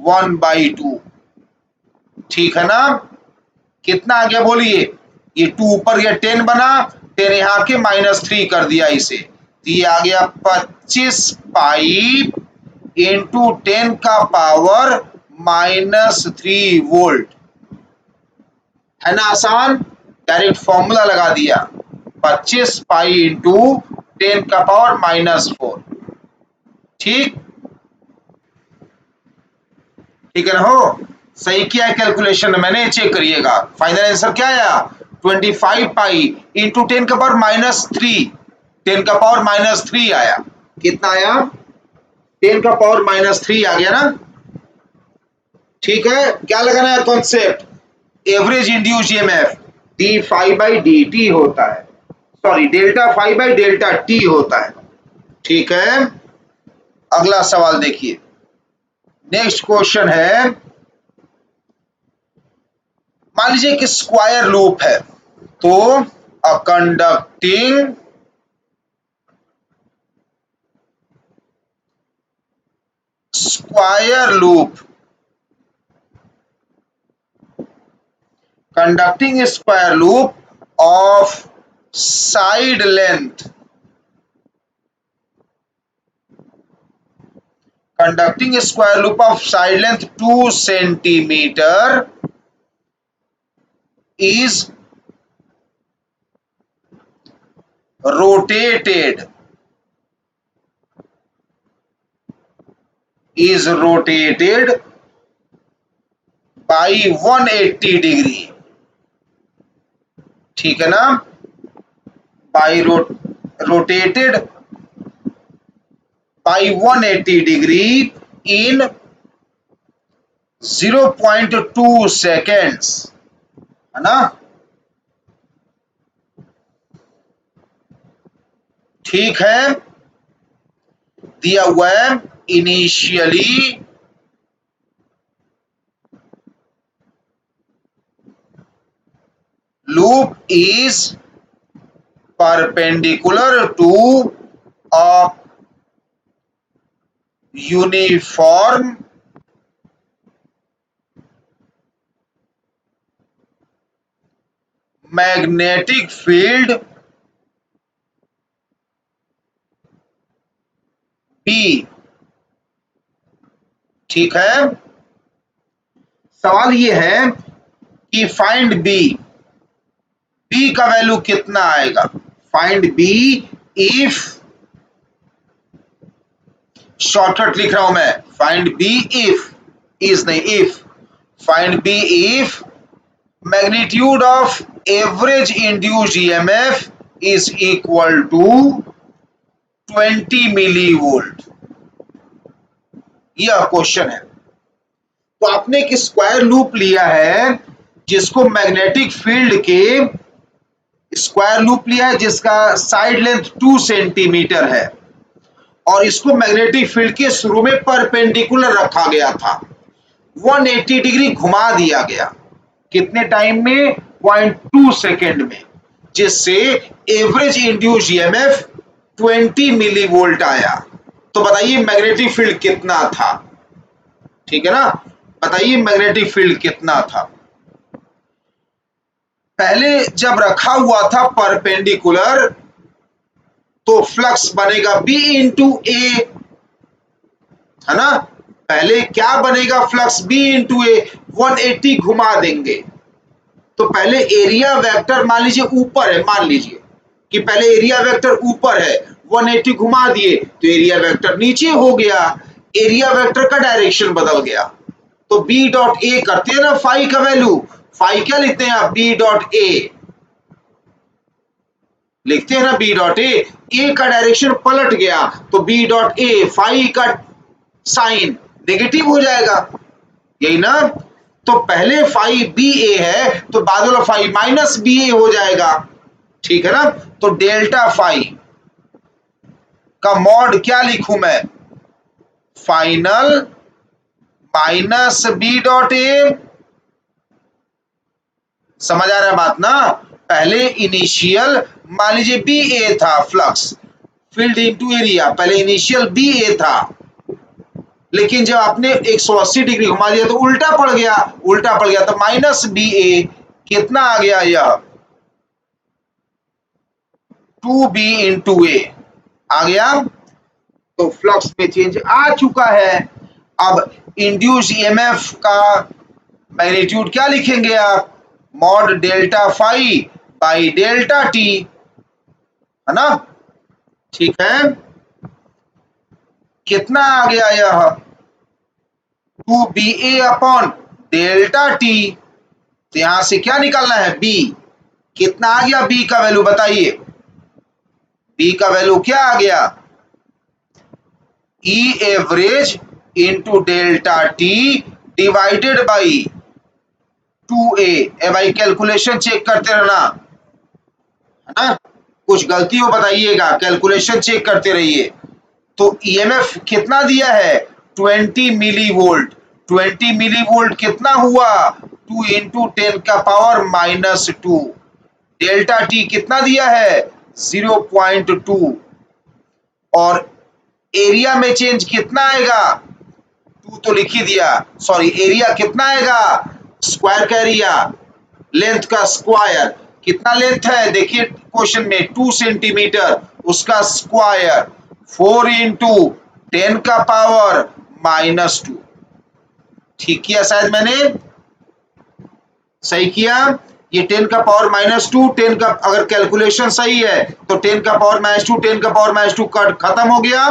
A: 1/2। ठीक है ना, कितना आ गया बोलिए, ये 2 ऊपर गया 10 बना, 10 यहाँ के -3 कर दिया इसे, तो ये आ गया 25 पाई इंटू 10 का पावर -3 वोल्ट। है ना आसान, डायरेक्ट फॉर्मूला लगा दिया 25 पाई इंटू 10 का पावर -4। ठीक, ठीक है ना, हो सही किया है कैलकुलेशन में मैंने, चेक करिएगा। फाइनल आंसर क्या आया 25 पाई इंटू 10 का पावर -3, 10 का पावर -3 आया। कितना आया 10 का पावर -3 आ गया ना। ठीक है, क्या लगाना है concept, average induce EMF d phi by D t होता है, sorry delta phi by delta t होता है। ठीक है, अगला सवाल देखिए, नेक्स्ट क्वेश्चन है, मान लीजिए कि स्क्वायर लूप है, तो a conducting square loop, conducting a square loop of side length, conducting a square loop of side length 2 centimeter is rotated by 180 degree। ठीक है ना, by rotated by 180 degree in 0.2 seconds, है ना। ठीक है, दिया हुआ है initially loop is perpendicular to a uniform magnetic field B। ठीक है, सवाल ये है कि फाइंड बी, बी का वैल्यू कितना आएगा, फाइंड बी इफ, शॉर्टकट लिख रहा हूं मैं, फाइंड बी इफ, इज नहीं if, find B if magnitude of average induced EMF is equal to 20 millivolt. यह क्वेश्चन है। तो आपने एक स्क्वायर लूप लिया है जिसको मैग्नेटिक फील्ड के, स्क्वायर लूप लिया है जिसका साइड लेंथ 2 सेंटीमीटर है और इसको मैग्नेटिक फील्ड के शुरू में परपेंडिकुलर रखा गया था, 180 डिग्री घुमा दिया गया, कितने टाइम में 0.2 सेकेंड में, जिससे average induced EMF 20 millivolt आया। तो बताइए मैग्नेटिक फील्ड कितना था, ठीक है ना, बताइए मैग्नेटिक फील्ड कितना था। पहले जब रखा हुआ था परपेंडिकुलर तो फ्लक्स बनेगा B इंटू ए, है ना, पहले क्या बनेगा फ्लक्स B इंटू ए, 180 घुमा देंगे तो पहले एरिया वेक्टर मान लीजिए ऊपर है, मान लीजिए कि पहले एरिया वेक्टर ऊपर है, 180 घुमा दिए तो एरिया वेक्टर नीचे हो गया, एरिया वेक्टर का डायरेक्शन बदल गया, तो B डॉट ए करते हैं ना, फाई का वैल्यू, फाई क्या लिखते हैं आप, B डॉट ए लिखते हैं ना, B डॉट ए का डायरेक्शन पलट गया तो B डॉट ए फाई का साइन नेगेटिव हो जाएगा, यही ना। तो पहले फाई बी ए है तो बाद वाला फाई माइनस बी ए हो जाएगा, ठीक है ना। तो डेल्टा फाई का मॉड क्या लिखूं मैं, final minus B dot A. समझ आ रहा है बात ना? पहले इनिशियल मान लीजिए बी ए था फ्लक्स फील्ड इनटू एरिया, पहले इनिशियल बी ए था, लेकिन जब आपने 180 डिग्री घुमा दिया तो उल्टा पड़ गया, उल्टा पड़ गया तो माइनस बी ए कितना आ गया, यह 2b इंटू ए आ गया। तो फ्लक्स में चेंज आ चुका है। अब इंड्यूस ईएमएफ का मैग्नीट्यूड क्या लिखेंगे आप? Mod delta phi by delta t, है ना? ठीक है, कितना आ गया यह 2ba अपॉन डेल्टा टी। तो यहां से क्या निकालना है? b। कितना आ गया b का वैल्यू बताइए? b का वैल्यू क्या आ गया? E average into delta T divided by 2a। ए भाई कैलकुलेशन चेक करते रहना, है ना? कुछ गलती हो बताइएगा, कैलकुलेशन चेक करते रहिए। तो ईएमएफ कितना दिया है? 20 मिली वोल्ट। 20 मिली वोल्ट कितना हुआ? 2 इंटू 10 का पावर माइनस 2। डेल्टा टी कितना दिया है? 0.2। और एरिया में चेंज कितना आएगा? 2 तो लिख ही दिया, सॉरी, एरिया कितना आएगा? स्क्वायर का एरिया, लेंथ का स्क्वायर। कितना लेंथ है देखिए क्वेश्चन में? 2 सेंटीमीटर, उसका स्क्वायर 4 इंटू 10 का पावर माइनस 2। ठीक किया शायद मैंने? सही किया। ये 10 का पावर माइनस 2, 10 का अगर कैलकुलेशन सही है तो 10 का पावर माइनस 2, 10 का पावर माइनस 2 कट खत्म हो गया।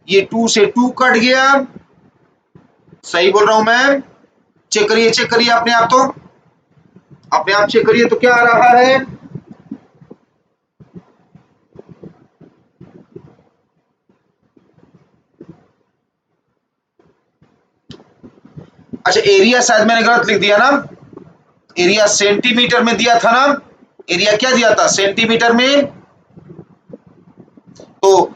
A: ये 2 से 2 कट गया। सही बोल रहा हूं मैं? चेक करिए, चेक करिए अपने आप, तो अपने आप चेक करिए तो क्या आ रहा है? अच्छा, एरिया शायद मैंने गलत लिख दिया ना? एरिया सेंटीमीटर में दिया था ना? एरिया क्या दिया था? सेंटीमीटर में। तो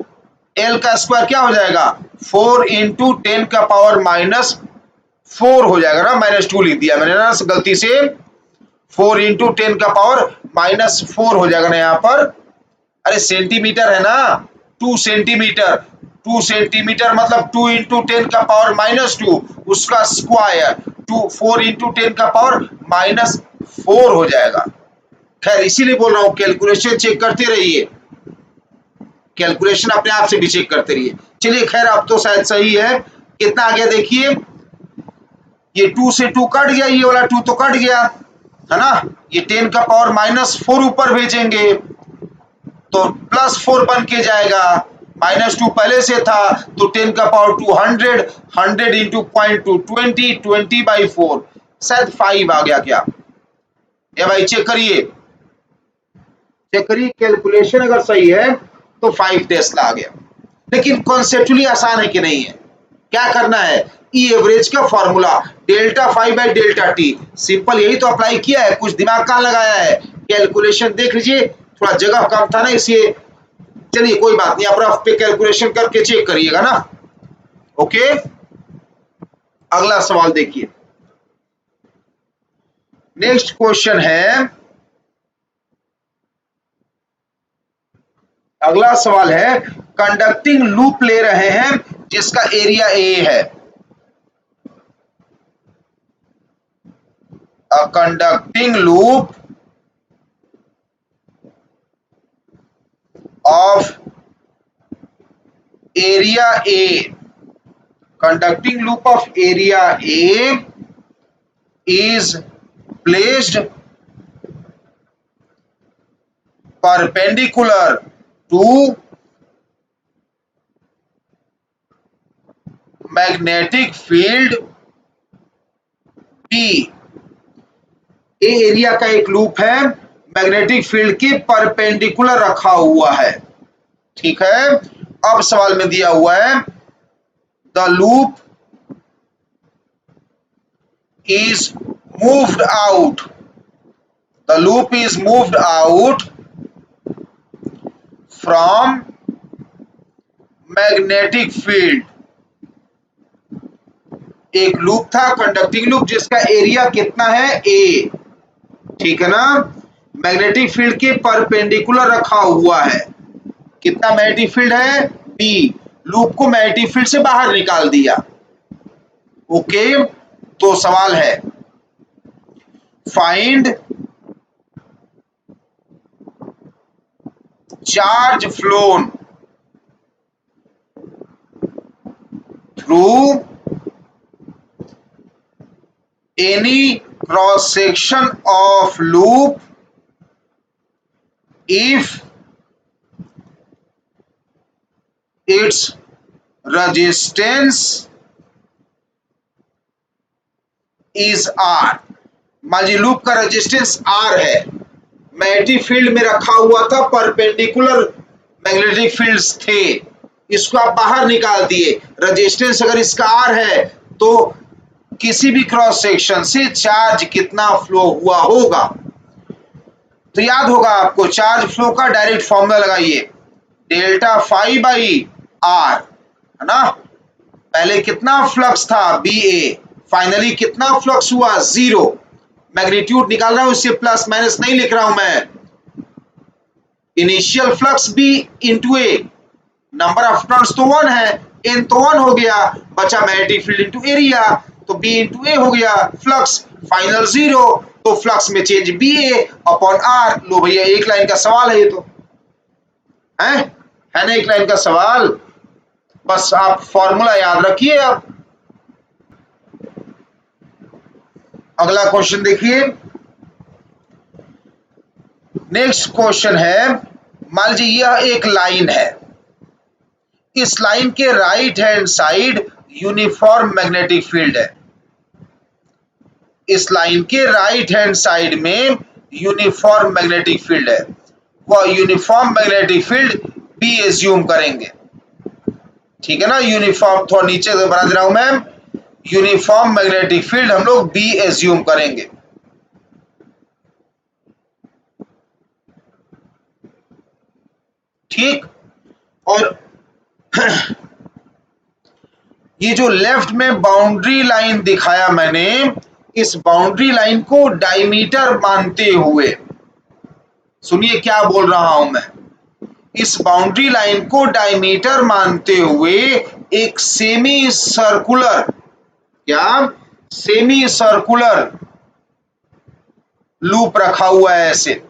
A: एल का स्क्वायर क्या हो जाएगा? 4 इंटू 10 का पावर माइनस 4 हो जाएगा ना? माइनस 2 लिख दिया मैंने ना गलती से। 4 इंटू 10 का पावर माइनस 4 हो जाएगा ना यहाँ पर। अरे सेंटीमीटर है ना? 2 सेंटीमीटर, 2 सेंटीमीटर मतलब 2 इंटू 10 का पावर माइनस 2, उसका स्क्वायर 4 इंटू 10 का पावर माइनस 4 हो जाएगा। खैर इसीलिए बोल रहा हूं कैलकुलेशन चेक करते रहिए, कैलकुलेशन अपने आप से भी चेक करते रहिए। चलिए खैर अब तो शायद सही है। कितना आ गया देखिए? ये 2 से 2 कट गया, ये वाला 2 तो कट गया, है ना? ये 10 का पावर माइनस 4 ऊपर भेजेंगे तो प्लस 4 बन के जाएगा। माइनस 2 पहले से था तो 10 का पावर 200, 100 इंटू 0.2 20, 20/4, शायद 5 आ गया क्या? ये भाई चेक करिए, चेक करिए, कैलकुलेशन अगर सही है तो 5 टेस्ला आ गया। लेकिन कॉन्सेप्चुअली आसान है कि नहीं है? क्या करना है? ई एवरेज का formula delta phi by delta t, simple यही तो अप्लाई किया है, कुछ दिमाग कहां लगाया है? कैलकुलेशन देख लीजिए, थोड़ा जगह कम था ना इसलिए। चलिए कोई बात नहीं, आप रफ पे कैलकुलेशन करके चेक करिएगा ना। ओके, अगला सवाल देखिए। नेक्स्ट क्वेश्चन है, अगला सवाल है, कंडक्टिंग लूप ले रहे हैं जिसका एरिया ए है। A conducting loop of area A, conducting loop of area A is placed perpendicular to magnetic field B। A area का एक लूप है, मैग्नेटिक फील्ड के परपेंडिकुलर रखा हुआ है। ठीक है, अब सवाल में दिया हुआ है the loop is moved out, the loop is moved out from magnetic field, एक लूप था कंडक्टिंग लूप जिसका एरिया कितना है A, ठीक है ना। मैग्नेटिक फील्ड के परपेंडिकुलर रखा हुआ है, कितना मैग्नेटिक फील्ड है B, लूप को मैग्नेटिक फील्ड से बाहर निकाल दिया। ओके, तो सवाल है find charge phloem through any cross section of loop if its resistance is R। मान लीजिए लूप का रेजिस्टेंस R है, मैग्नेटिक फील्ड में रखा हुआ था, परपेंडिकुलर मैग्नेटिक फील्ड्स थे, इसको आप बाहर निकाल दिए, रेजिस्टेंस अगर इसका R है तो किसी भी क्रॉस सेक्शन से चार्ज कितना फ्लो हुआ होगा। तो याद होगा आपको चार्ज फ्लो का डायरेक्ट फॉर्मूला लगाइए, डेल्टा फाई बाई आर, है ना। पहले कितना फ्लक्स था BA, फाइनली कितना फ्लक्स हुआ 0, मैग्नीट्यूड निकाल रहा हूं, इससे प्लस माइनस नहीं लिख रहा हूं मैं। Initial flux B into A, number of turns तो 1 है, n तो 1 हो गया, बचा मैग्नेटिक फील्ड इंटू एरिया, तो B इंटू A हो गया, फ्लक्स फाइनल 0, तो फ्लक्स में चेंज BA अपॉन R। लो भैया एक लाइन का सवाल है ये तो, है ना, एक लाइन का सवाल, बस आप फॉर्मूला याद रखिए। अब अगला क्वेश्चन देखिए, नेक्स्ट क्वेश्चन है, मान लीजिए यह एक लाइन है, इस लाइन के right hand side uniform magnetic field है, इस लाइन के राइट हैंड साइड में यूनिफॉर्म मैग्नेटिक फील्ड है, वह uniform magnetic field B assume करेंगे, ठीक है ना। यूनिफॉर्म थोड़ा नीचे से बना दे रहा हूं मैं, यूनिफॉर्म मैग्नेटिक फील्ड हम लोग B एज्यूम करेंगे, ठीक। और ये जो लेफ्ट में बाउंड्री लाइन दिखाया मैंने, इस बाउंड्री लाइन को डायमीटर मानते हुए, सुनिए क्या बोल रहा हूं मैं, इस बाउंड्री लाइन को डायमीटर मानते हुए एक सेमी सर्कुलर, क्या सेमी सर्कुलर लूप रखा हुआ है, ऐसे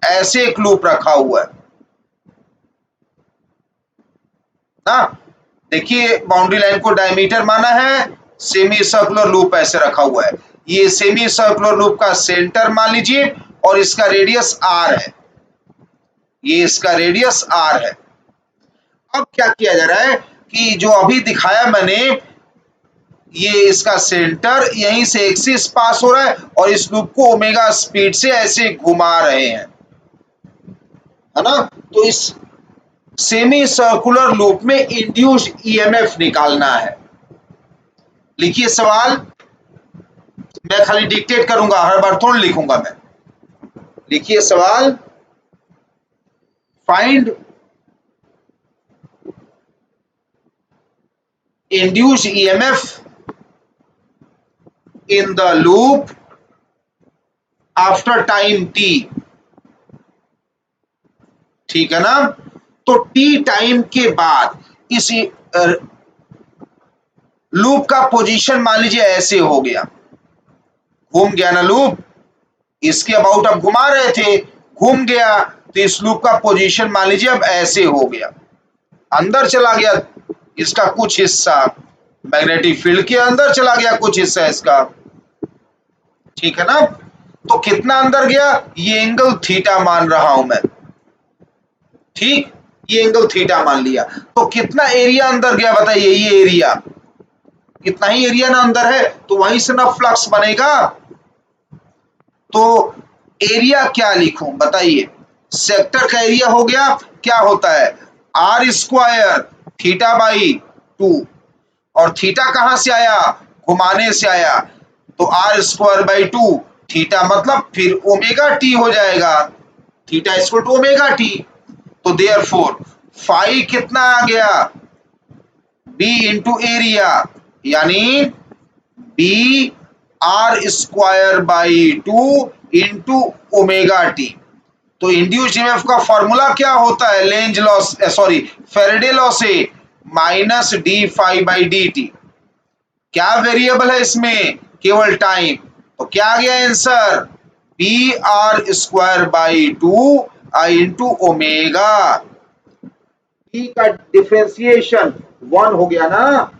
A: ऐसे एक लूप रखा हुआ है ना। देखिए बाउंड्री लाइन को डायमीटर माना है, सेमी सर्कुलर लूप ऐसे रखा हुआ है, ये सेमी सर्कुलर लूप का सेंटर मान लीजिए और इसका रेडियस R है, ये इसका रेडियस R है। अब क्या किया जा रहा है कि जो अभी दिखाया मैंने, ये इसका सेंटर यहीं से एक्सिस पास हो रहा है और इस लूप को ओमेगा स्पीड से ऐसे घुमा रहे हैं, है ना। तो इस सेमी सर्कुलर लूप में इंड्यूस्ड ईएमएफ निकालना है। लिखिए सवाल, मैं खाली डिक्टेट करूंगा, हर बार थोड़ा लिखूंगा मैं। लिखिए सवाल, find induced EMF in the loop after time t, ठीक है ना। तो t टाइम के बाद इस लूप का पोजीशन मान लीजिए ऐसे हो गया, घूम गया ना लूप, इसके अबाउट अब घुमा रहे थे, घूम गया, तो इस लूप का पोजीशन मान लीजिए अब ऐसे हो गया, अंदर चला गया, इसका कुछ हिस्सा मैग्नेटिक फील्ड के अंदर चला गया, कुछ हिस्सा इसका, ठीक है ना। तो कितना अंदर गया, ये एंगल थीटा मान रहा हूं मैं, ठीक, ये एंगल थीटा मान लिया। तो कितना एरिया अंदर गया बताइए, ये एरिया, कितना ही एरिया ना अंदर है, तो वहीं से ना फ्लक्स बनेगा। तो एरिया क्या लिखूं बताइए, सेक्टर का एरिया हो गया, क्या होता है R स्क्वायर थीटा बाई 2, और थीटा कहां से आया, घुमाने से आया, तो R स्क्वायर बाई 2 थीटा मतलब फिर ओमेगा टी हो जाएगा, theta equal to omega t. तो देयरफॉर फाई कितना आ गया, बी इंटू एरिया, यानी B are square by 2 into omega t. तो इंड्यूस्ड ईएमएफ का फॉर्मूला क्या होता है? Lenz law, sorry Faraday law से minus D phi by D t. क्या वेरिएबल है इसमें? केवल टाइम। तो क्या आ गया answer? B are square by 2 into omega. T का डिफरेंशिएशन 1 हो गया ना।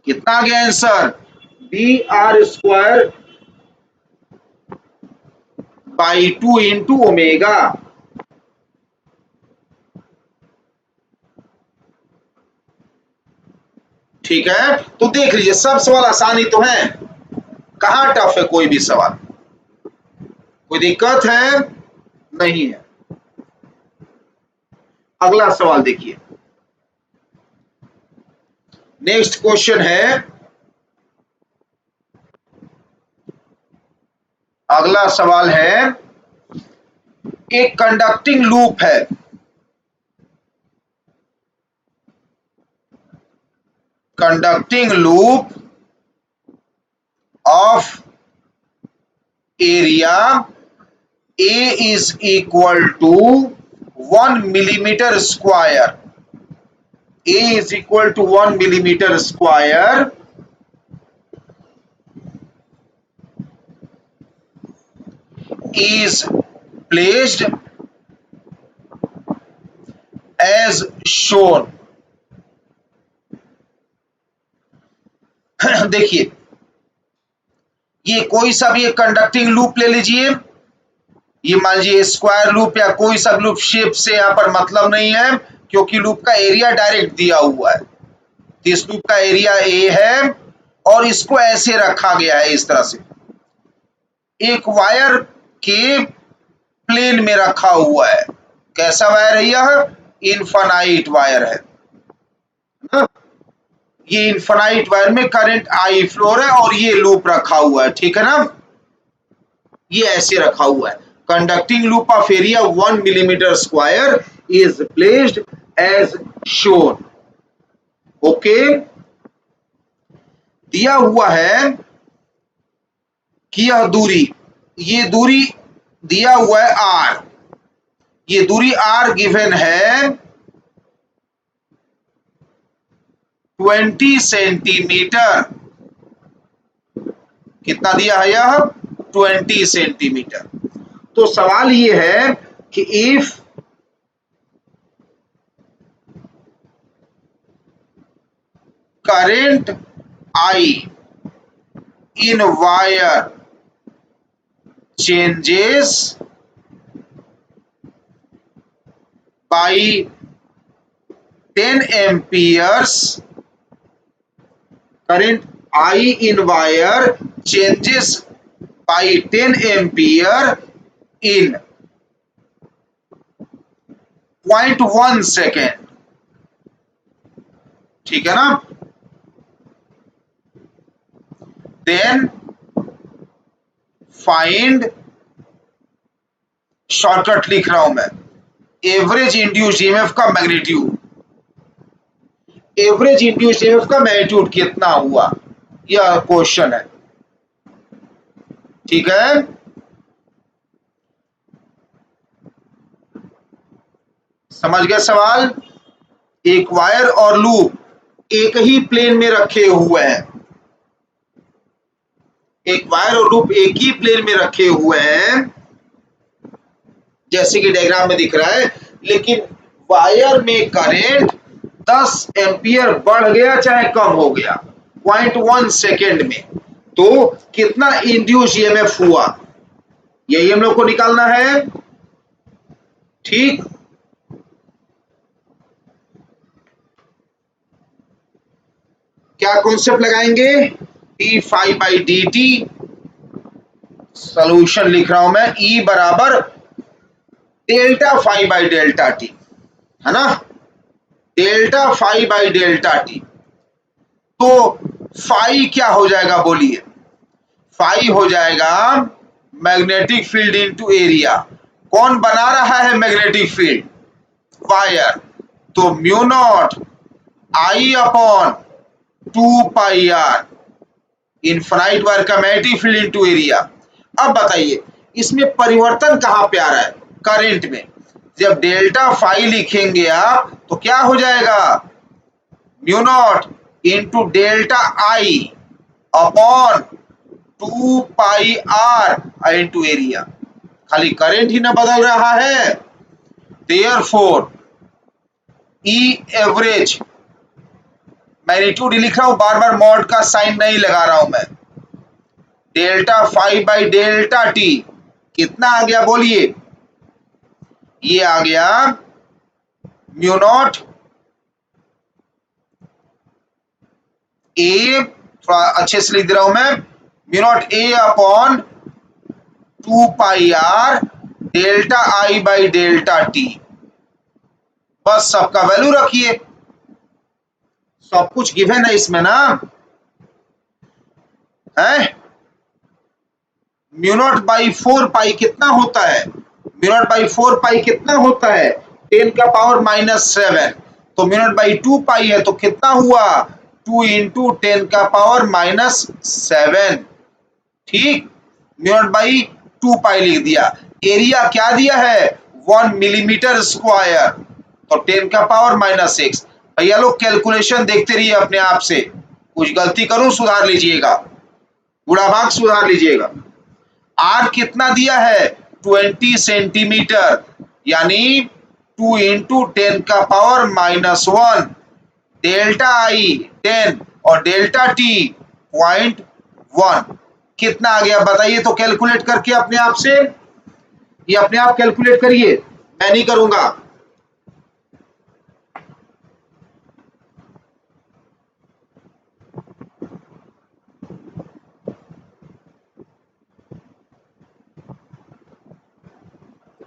A: कितना आ गया answer? B are square by 2 into omega. ठीक है, तो देख लीजिए सब सवाल आसानी तो है, कहां टफ है कोई भी सवाल? कोई दिक्कत है? नहीं है। अगला सवाल देखिए, नेक्स्ट क्वेश्चन है, अगला सवाल है, एक कंडक्टिंग लूप है, conducting loop of area A is equal to 1 millimeter square. A is equal to 1 millimeter square is placed as shown. देखिए, ये कोई सा भी एक कंडक्टिंग लूप ले लीजिए, ये मान लीजिए स्क्वायर लूप या कोई सा लूप, शेप से यहां पर मतलब नहीं है क्योंकि लूप का एरिया डायरेक्ट दिया हुआ है। तो इस लूप का एरिया ए है और इसको ऐसे रखा गया है इस तरह से, एक वायर के प्लेन में रखा हुआ है। कैसा वायर है यह? इनफाइनाइट वायर है ना? ये इनफाइनाइट वायर में करंट आई फ्लो है और ये लूप रखा हुआ है, ठीक है ना? ये ऐसे रखा हुआ है। Conducting loop of area 1 millimetre square is placed as shown. Okay, दिया हुआ है कि यह दूरी, ये दूरी दिया हुआ है आर, ये दूरी आर गिवन है 20 सेंटीमीटर। कितना दिया है यह? 20 सेंटीमीटर। तो सवाल ये है कि if current I in wire changes by 10 amperes, current I in wire changes by 10 ampere in 0.1 second, ठीक है ना? Then फाइंड, शॉर्टकट लिख रहा हूं मैं, एवरेज इंड्यूस्ड ईएमएफ का मैग्नीट्यूड। एवरेज इंड्यूस्ड ईएमएफ का मैग्नीट्यूड कितना हुआ, यह क्वेश्चन है, ठीक है? समझ गए सवाल? एक वायर और लूप एक ही प्लेन में रखे हुए हैं, एक वायर और लूप एक ही प्लेन में रखे हुए हैं जैसे कि डायग्राम में दिख रहा है, लेकिन वायर में करंट 10 एम्पियर बढ़ गया चाहे कम हो गया 0.1 सेकेंड में, तो कितना इंड्यूस ईएमएफ हुआ, यही हम लोग को निकालना है। ठीक, क्या कॉन्सेप्ट लगाएंगे? D phi by D t, solution लिख रहा हूं मैं, ई बराबर delta phi by delta t, है ना? Delta phi by delta t. तो फाई क्या हो जाएगा बोलिए? फाई हो जाएगा मैग्नेटिक फील्ड इनटू एरिया। कौन बना रहा है मैग्नेटिक फील्ड? वायर। तो mu naught I upon 2πr infinite bar का मैग्नेटिक फील्ड इनटू एरिया। अब बताइए इसमें परिवर्तन कहां पे आ रहा है? करंट में। जब डेल्टा फाई लिखेंगे आप तो क्या हो जाएगा? म्यू नॉट इंटू डेल्टा आई अपॉन 2πr इंटू एरिया। खाली करंट ही ना बदल रहा है। देयरफॉर ई एवरेज, मैग्नीट्यूड लिख रहा हूं, बार बार मॉड का साइन नहीं लगा रहा हूं मैं। Delta five by delta T कितना आ गया बोलिए? ये आ गया म्यू नॉट ए, थोड़ा अच्छे से लिख दे रहा हूं मैं, mu not a upon 2πr delta I by delta T. बस सबका वैल्यू रखिए, सब कुछ गिवन है इसमें ना है। म्यू नॉट बाई 4π कितना होता है? म्यू नॉट बाई 4π कितना होता है? 10 का पावर -7। तो म्यू नॉट बाई 2π है तो कितना हुआ? 2 इंटू 10 का पावर -7। ठीक, म्यू नॉट बाई 2π लिख दिया। एरिया क्या दिया है? 1 मिलीमीटर स्क्वायर, तो 10 का पावर -6। भैया लोग कैलकुलेशन देखते रहिए अपने आप से, कुछ गलती करूं सुधार लीजिएगा, बुरा भाग सुधार लीजिएगा। आर कितना दिया है? 20 सेंटीमीटर, यानी 2 इंटू 10 का पावर -1। डेल्टा आई 10 और डेल्टा टी 0.1 कितना आ गया बताइए तो कैलकुलेट करके अपने आप से, ये अपने आप कैलकुलेट करिए, मैं नहीं करूंगा।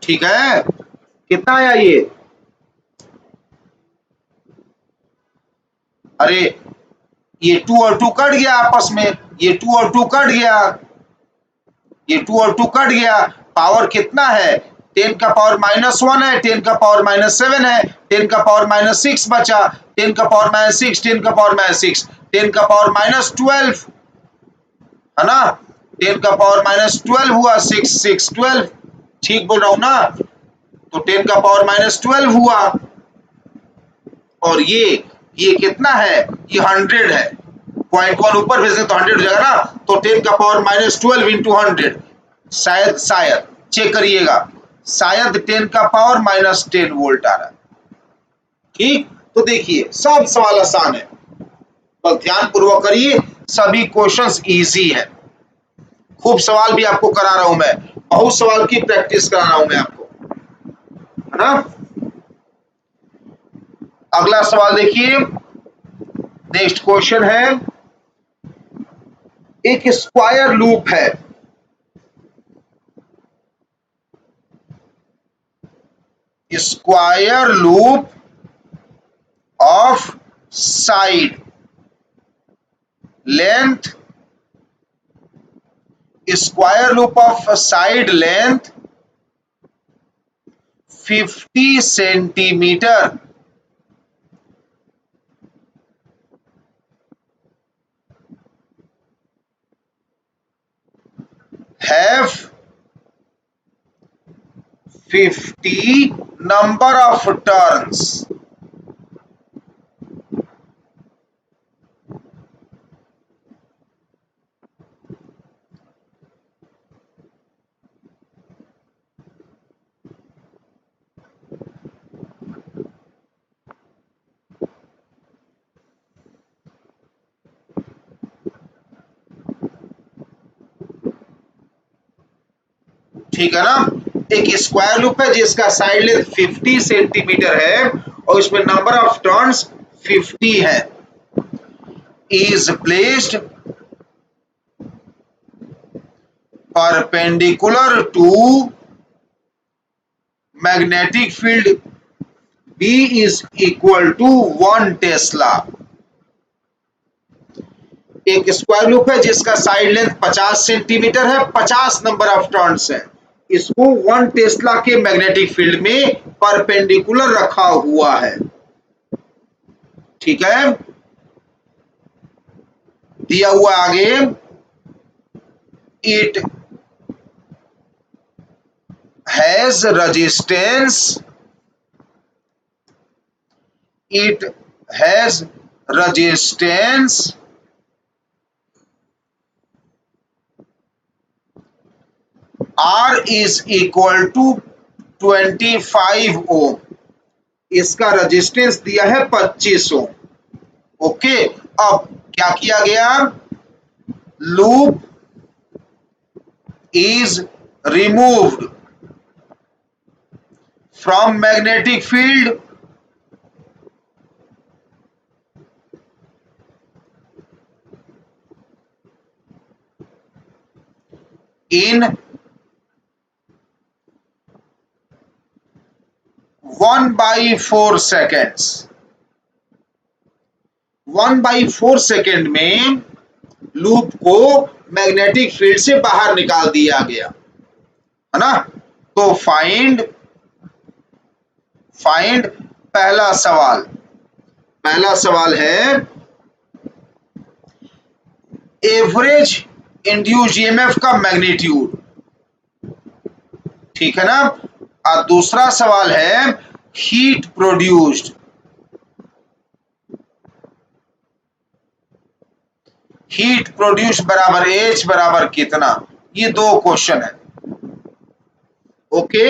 A: ठीक है, कितना आया ये? अरे ये 2 और 2 कट गया आपस में, ये 2 और 2 कट गया, ये 2 और 2 कट गया। पावर कितना है? 10 का पावर -1 है, 10 का पावर -7 है, 10 का पावर -6 बचा, 10 का पावर -6, 10 का पावर -6, 10 का पावर -12 है ना, 10 का पावर -12 हुआ, 6 6 12, ठीक बोल रहा हूं ना? तो 10 का पावर -12 हुआ, और ये कितना है? ये 100 है, 0.1 ऊपर भेजने तो 100 हो जाएगा ना, तो 10 का पावर -12 इंटू 100, शायद शायद चेक करिएगा, शायद 10 का पावर -10 वोल्ट आ रहा है। ठीक, तो देखिए सब सवाल आसान है, बस ध्यान पूर्वक करिए, सभी क्वेश्चंस इजी है। खूब सवाल भी आपको करा रहा हूं मैं, बहुत सवाल की प्रैक्टिस करा रहा हूं मैं आपको, है ना। अगला सवाल देखिए, नेक्स्ट क्वेश्चन है, एक स्क्वायर लूप है, square loop of side length, square loop of side length 50 centimetre have 50 number of turns। ठीक है ना, एक स्क्वायर लूप है जिसका साइड लेंथ 50 सेंटीमीटर है और इसमें नंबर ऑफ टर्न्स 50 है, is placed perpendicular to magnetic field B is equal to 1 tesla. एक स्क्वायर लूप है जिसका साइड लेंथ 50 सेंटीमीटर है, 50 नंबर ऑफ टर्न्स है, इसको 1 टेस्ला के मैग्नेटिक फील्ड में परपेंडिकुलर रखा हुआ है। ठीक है, दिया हुआ आगे, it has resistance, it has resistance R is equal to 25 ओम। इसका रेजिस्टेंस दिया है 25 ओम। ओके, अब क्या किया गया, loop is removed from magnetic field in 1/4 seconds। 1/4 second में लूप को मैग्नेटिक फील्ड से बाहर निकाल दिया गया, है ना। तो फाइंड पहला सवाल है एवरेज इंड्यूस्ड ईएमएफ का मैग्नीट्यूड, ठीक है ना। और दूसरा सवाल है हीट प्रोड्यूस्ड, बराबर एच बराबर कितना, ये दो क्वेश्चन है। ओके,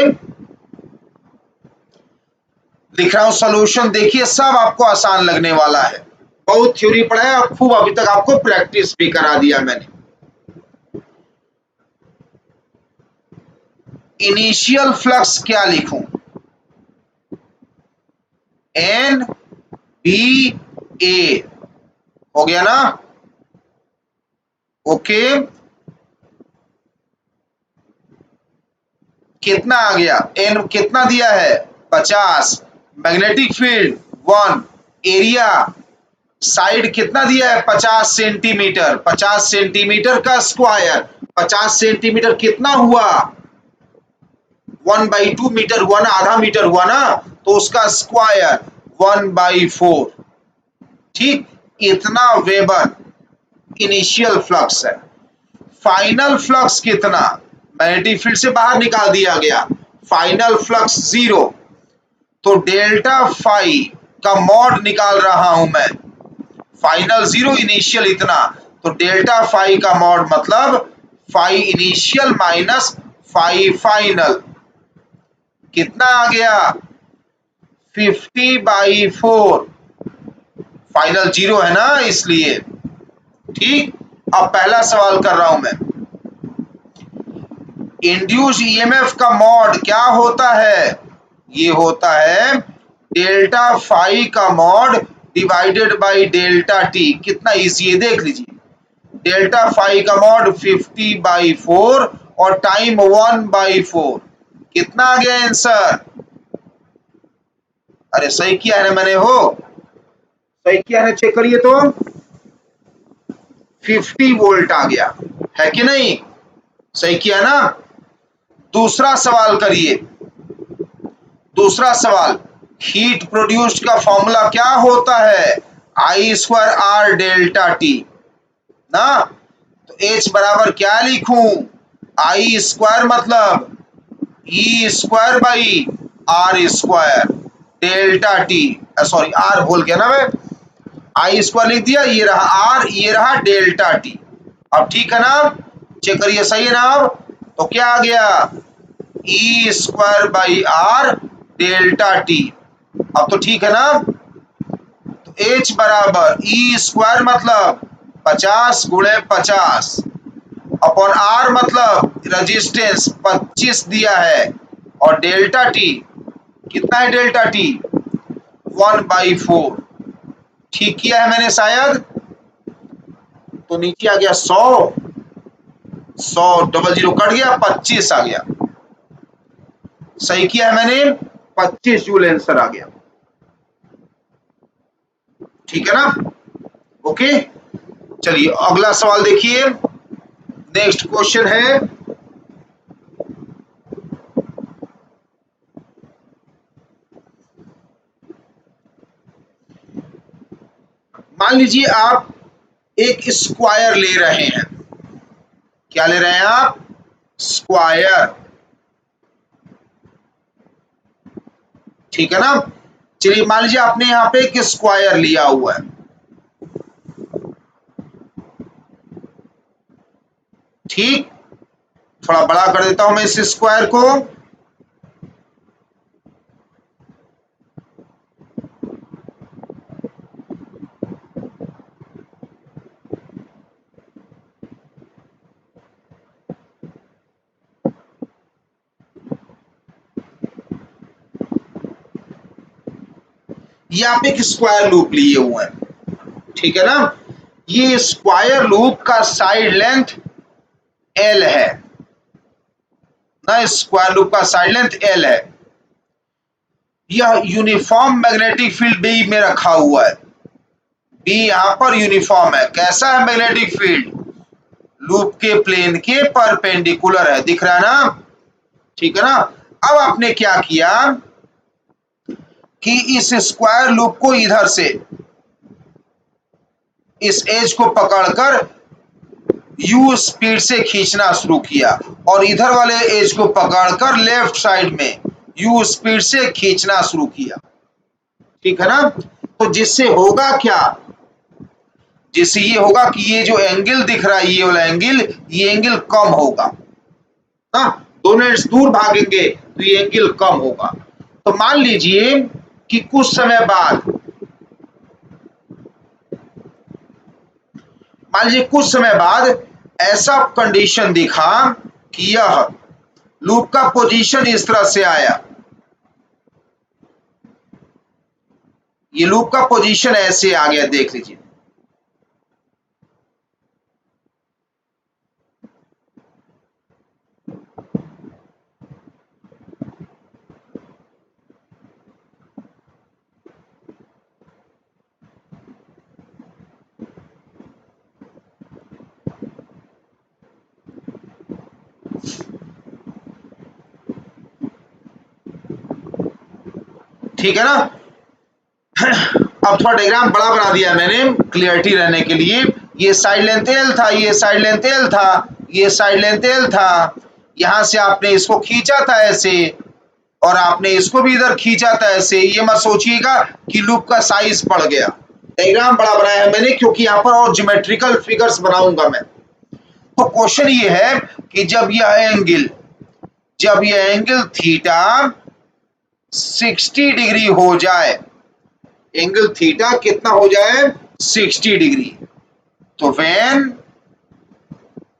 A: लिख रहा हूं सॉल्यूशन, देखिए सब आपको आसान लगने वाला है, बहुत थ्योरी पढ़ा है और खूब अभी तक आपको प्रैक्टिस भी करा दिया मैंने। इनिशियल फ्लक्स क्या लिखूं, एन बी ए, हो गया ना। ओके, कितना आ गया, एन कितना दिया है 50, मैग्नेटिक फील्ड 1, एरिया साइड कितना दिया है 50 सेंटीमीटर, 50 सेंटीमीटर का स्क्वायर, 50 सेंटीमीटर कितना हुआ 1/2 मीटर हुआ ना, आधा मीटर हुआ ना, तो उसका स्क्वायर 1/4, ठीक, इतना वेबर इनिशियल फ्लक्स है। फाइनल फ्लक्स कितना, मैग्नेटिक फील्ड से बाहर निकाल दिया गया, फाइनल फ्लक्स 0, तो डेल्टा फाई का मॉड निकाल रहा हूं मैं, फाइनल 0 इनिशियल इतना, तो डेल्टा फाई का मॉड मतलब phi initial minus phi final, कितना आ गया 50/4, फाइनल 0 है ना इसलिए, ठीक। अब पहला सवाल कर रहा हूं मैं, इंड्यूस ईएमएफ का मॉड क्या होता है, ये होता है डेल्टा फाई का mod divided by delta T, कितना इजी है देख लीजिए, डेल्टा फाई का मॉड 50/4 और टाइम 1/4, कितना आ गया आंसर, अरे सही किया है ना मैंने, हो सही किया है, चेक करिए तो 50 वोल्ट आ गया है कि नहीं, सही किया ना। दूसरा सवाल करिए, दूसरा सवाल, हीट प्रोड्यूस्ड का फॉर्मूला क्या होता है, I² डेल्टा टी ना, तो H बराबर क्या लिखूं, I² मतलब E²/R² delta T, sorry R भूल गया ना मैं, I² लिख दिया, ये रहा R, ये रहा डेल्टा टी। अब ठीक है ना, चेक करिए सही है ना, अब तो क्या आ गया E²/R डेल्टा टी, अब तो ठीक है ना। तो H बराबर E² मतलब 50 गुणे 50 अपॉन R मतलब रेजिस्टेंस 25 दिया है, और डेल्टा टी कितना है, डेल्टा टी 1/4, ठीक किया है मैंने शायद, तो नीचे आ गया 100, 00 कट गया, 25 आ गया, सही किया है मैंने, 25 जूल आंसर आ गया, ठीक है ना। ओके, चलिए अगला सवाल देखिए, नेक्स्ट क्वेश्चन है, मान लीजिए आप एक स्क्वायर ले रहे हैं। क्या ले रहे हैं आप? स्क्वायर। ठीक है ना? चलिए मान लीजिए आपने यहाँ पे एक स्क्वायर लिया हुआ है। ठीक, थोड़ा बड़ा कर देता हूं मैं इस स्क्वायर को। ये आप एक स्क्वायर लूप लिए हुए हैं। ठीक है ना? ये स्क्वायर लूप का साइड लेंथ एल है ना, स्क्वायर लूप का साइड लेंथ एल है। यह यूनिफॉर्म मैग्नेटिक फील्ड बी में रखा हुआ है। बी यहां पर यूनिफॉर्म है। कैसा है मैग्नेटिक फील्ड? लूप के प्लेन के परपेंडिकुलर है। दिख रहा है ना? ठीक है ना? अब आपने क्या किया कि इस स्क्वायर लूप को इधर से इस एज को पकड़कर यू स्पीड से खींचना शुरू किया और इधर वाले एज को पकड़कर लेफ्ट साइड में यू स्पीड से खींचना शुरू किया। ठीक है ना? तो जिससे होगा क्या? जिससे ये होगा कि ये जो एंगल दिख रहा है, ये वाला एंगल, ये एंगल कम होगा ना। दोनों एड्स दूर भागेंगे तो ये एंगल कम होगा। तो मान लीजिए कि कुछ समय बाद, मान लीजिए कुछ समय बाद ऐसा कंडीशन दिखा कि यह लूप का पोजीशन इस तरह से आया। ये लूप का पोजीशन ऐसे आ गया, देख लीजिए। ठीक है ना? अब थोड़ा डायग्राम बड़ा बना दिया मैंने क्लियरिटी रहने के लिए। ये साइड लेंथ एल था, ये साइड लेंथ एल था, ये साइड लेंथ एल था। यहां से आपने इसको खींचा था ऐसे और आपने इसको भी इधर खींचा था ऐसे। ये मत सोचिएगा कि लूप का साइज बढ़ गया। डायग्राम बड़ा बनाया है मैंने क्योंकि यहाँ पर और ज्योमेट्रिकल फिगर्स बनाऊंगा मैं। तो क्वेश्चन ये है कि जब यह एंगल थीटा 60 डिग्री हो जाए, एंगल थीटा कितना हो जाए? 60 डिग्री। तो when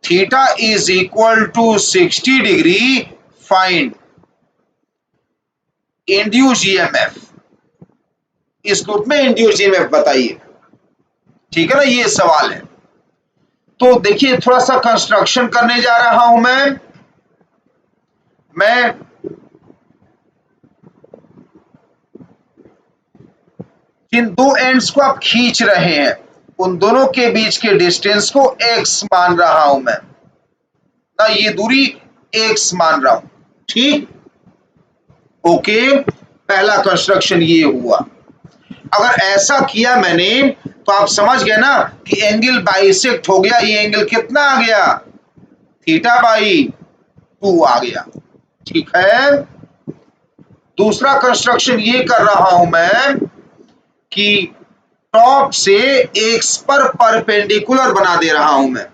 A: theta is equal to 60 degree find induce EMF. इस ग्रुप में इंड्यूस ईएमएफ बताइए। ठीक है ना? ये सवाल है। तो देखिए थोड़ा सा कंस्ट्रक्शन करने जा रहा हूं मैं जिन दो एंड्स को आप खींच रहे हैं उन दोनों के बीच के डिस्टेंस को x मान रहा हूं मैं ना, ये दूरी x मान रहा हूं। ठीक, ओके। पहला कंस्ट्रक्शन ये हुआ। अगर ऐसा किया मैंने तो आप समझ गए ना कि एंगल बाइसेक्ट हो गया। ये एंगल कितना आ गया? थीटा बाई 2 आ गया। ठीक है। दूसरा कंस्ट्रक्शन ये कर रहा हूं मैं कि टॉप से एक्स पर परपेंडिकुलर बना दे रहा हूं मैं।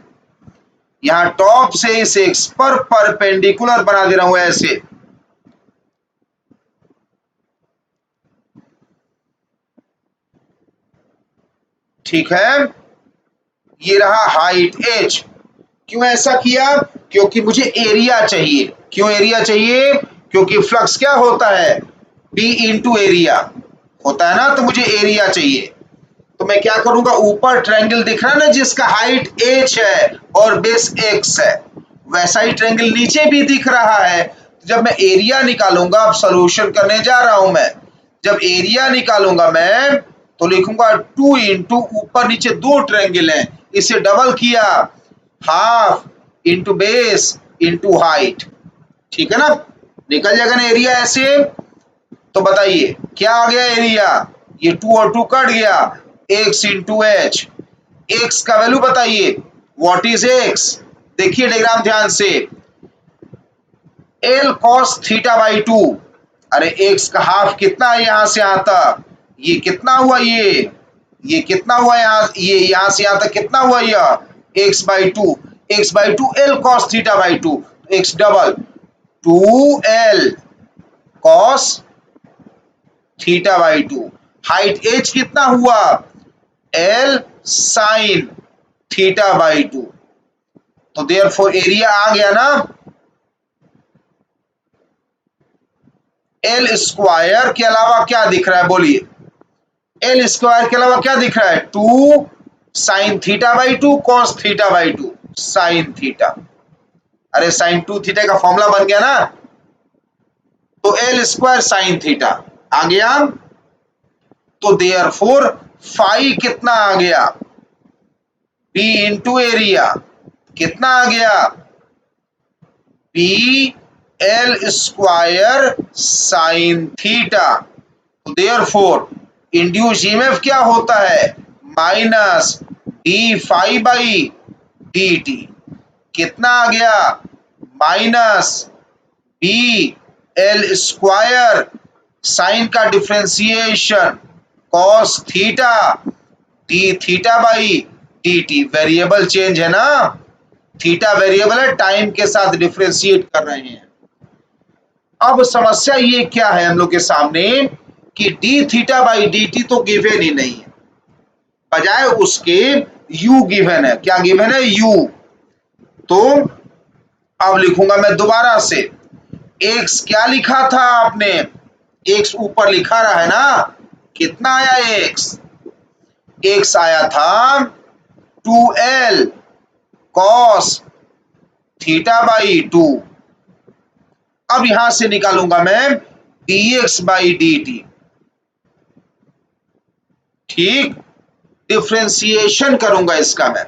A: यहां टॉप से इस एक्स पर परपेंडिकुलर बना दे रहा हूं ऐसे। ठीक है, ये रहा हाइट h। क्यों ऐसा किया? क्योंकि मुझे एरिया चाहिए। क्यों एरिया चाहिए? क्योंकि फ्लक्स क्या होता है? B इंटू एरिया होता है ना, तो मुझे एरिया चाहिए। तो मैं क्या करूंगा, ऊपर ट्रायंगल दिख रहा है ना जिसका हाइट h है और बेस x है, वैसा ही ट्रायंगल नीचे भी दिख रहा है। तो जब मैं एरिया निकालूंगा, अब सॉल्यूशन करने जा रहा हूं मैं, जब एरिया निकालूंगा मैं तो लिखूंगा 2 इंटू ऊपर नीचे दो ट्रायंगल हैं, इसे डबल किया, half into base into height. ठीक है ना? निकल जाएगा ना एरिया ऐसे। तो बताइए क्या आ गया एरिया? ये 2 और 2 कट गया, x इंटू एच। x का वैल्यू बताइए, व्हाट इज x? देखिए डायग्राम ध्यान से, l cos थीटा बाई 2। अरे x का हाफ कितना है यहां से यहां तक? ये कितना हुआ? ये कितना हुआ यहाँ? ये यहां से यहां तक कितना हुआ? यह x by 2। x by 2 l cos theta by 2, x double 2l cos theta by 2। Height h कितना हुआ? l sine theta by 2। तो देयरफॉर एरिया आ गया ना, एल स्क्वायर के अलावा क्या दिख रहा है? बोलिए, एल स्क्वायर के अलावा क्या दिख रहा है? 2 sine theta by 2 cos theta by 2 sine theta. अरे साइन 2 थीटा का फॉर्मूला बन गया ना, तो एल स्क्वायर साइन थीटा आ गया। तो देयरफॉर फाई कितना आ गया? पी इंटू एरिया कितना आ गया? P l square sine theta. तो देयरफॉर इंड्यूस ईएमएफ क्या होता है? Minus D phi by D t. कितना आ गया? Minus b l square sine का differentiation cos theta d theta by D t. Variable change है ना, थीटा वेरिएबल है, टाइम के साथ डिफ्रेंशिएट कर रहे हैं। अब समस्या ये क्या है हम लोग के सामने कि D theta by D T तो गिवन ही नहीं है, बजाय उसके u गिवन है। क्या गिवन है? u। तो अब लिखूंगा मैं दोबारा से, x क्या लिखा था आपने? x ऊपर लिखा रहा है ना, कितना आया x? x आया था 2l cos थीटा बाई 2। अब यहां से निकालूंगा मैं dx बाई dt। ठीक, डिफ्रेंसिएशन करूंगा इसका मैं,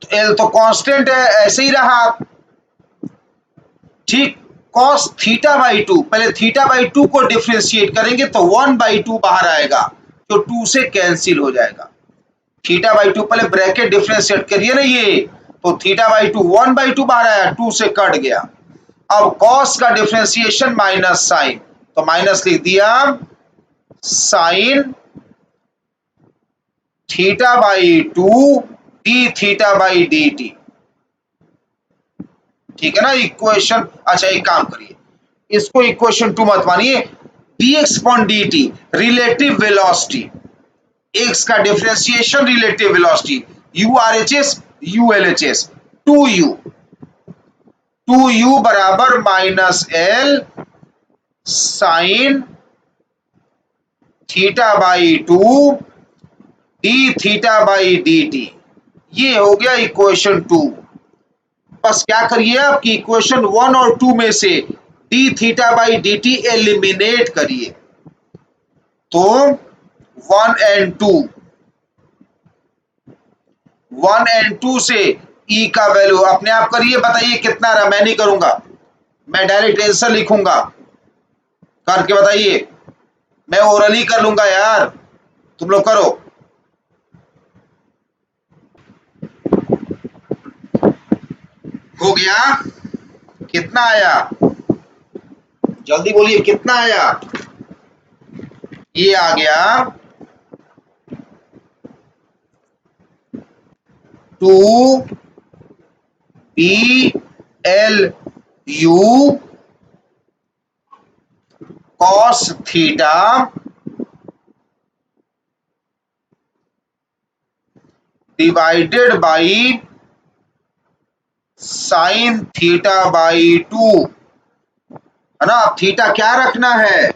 A: तो l तो कांस्टेंट है, ऐसे ही रहा। ठीक, cos थीटा बाई 2, पहले थीटा बाई 2 को डिफ्रेंशिएट करेंगे तो 1 बाई 2 बाहर आएगा, जो 2 से कैंसिल हो जाएगा। थीटा बाई 2 पहले ब्रैकेट डिफ्रेंशिएट करिए ना, ये तो थीटा बाई 2 1 बाई 2 बाहर आया, 2 से कट गया। अब cos का डिफ्रेंशिएशन माइनस साइन, तो माइनस लिख दिया sine theta by 2 D theta by D T. ठीक है ना इक्वेशन? अच्छा एक काम करिए, इसको इक्वेशन 2 मत मानिए, dx upon dt relative velocity, x का differentiation relative velocity, u RHS u LHS 2u बराबर minus l sine theta by 2 D theta by D t. ये हो गया इक्वेशन 2। बस क्या करिए, आपकी इक्वेशन 1 और 2 में से D theta by D T eliminate करिए, तो 1 एंड 2 से ई का वैल्यू अपने आप करिए, बताइए कितना रहा? मैं नहीं करूंगा, मैं डायरेक्ट आंसर लिखूंगा, करके बताइए। मैं ओरली कर लूंगा यार, तुम लोग करो। हो गया? कितना आया? जल्दी बोलिए कितना आया? ये आ गया 2BLU cos theta divided by sine theta by 2, है ना। अब थीटा क्या रखना है?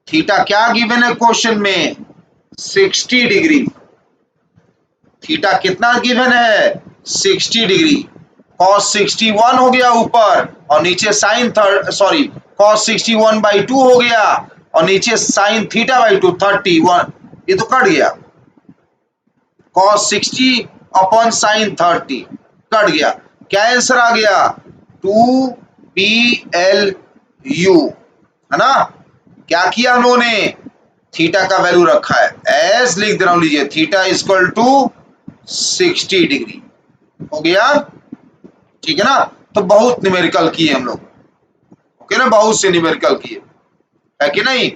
A: थीटा क्या गिवन है क्वेश्चन में? 60 डिग्री। थीटा कितना गिवन है? 60 डिग्री। cos 61 हो गया ऊपर, और नीचे साइन cos 61 बाई 2 हो गया, और नीचे साइन थीटा बाई 2 31। ये तो कट गया, cos 60 अपॉन साइन 30 कट गया। क्या आंसर आ गया? 2BLU, है ना। क्या किया उन्होंने? थीटा का वैल्यू रखा है एज, लिख दे रहा हूं, लीजिए थीटा इक्वल टू 60 डिग्री हो गया, ठीक है ना। तो बहुत न्यूमेरिकल किए हम लोग, ओके ना, बहुत से न्यूमेरिकल किए, है कि नहीं।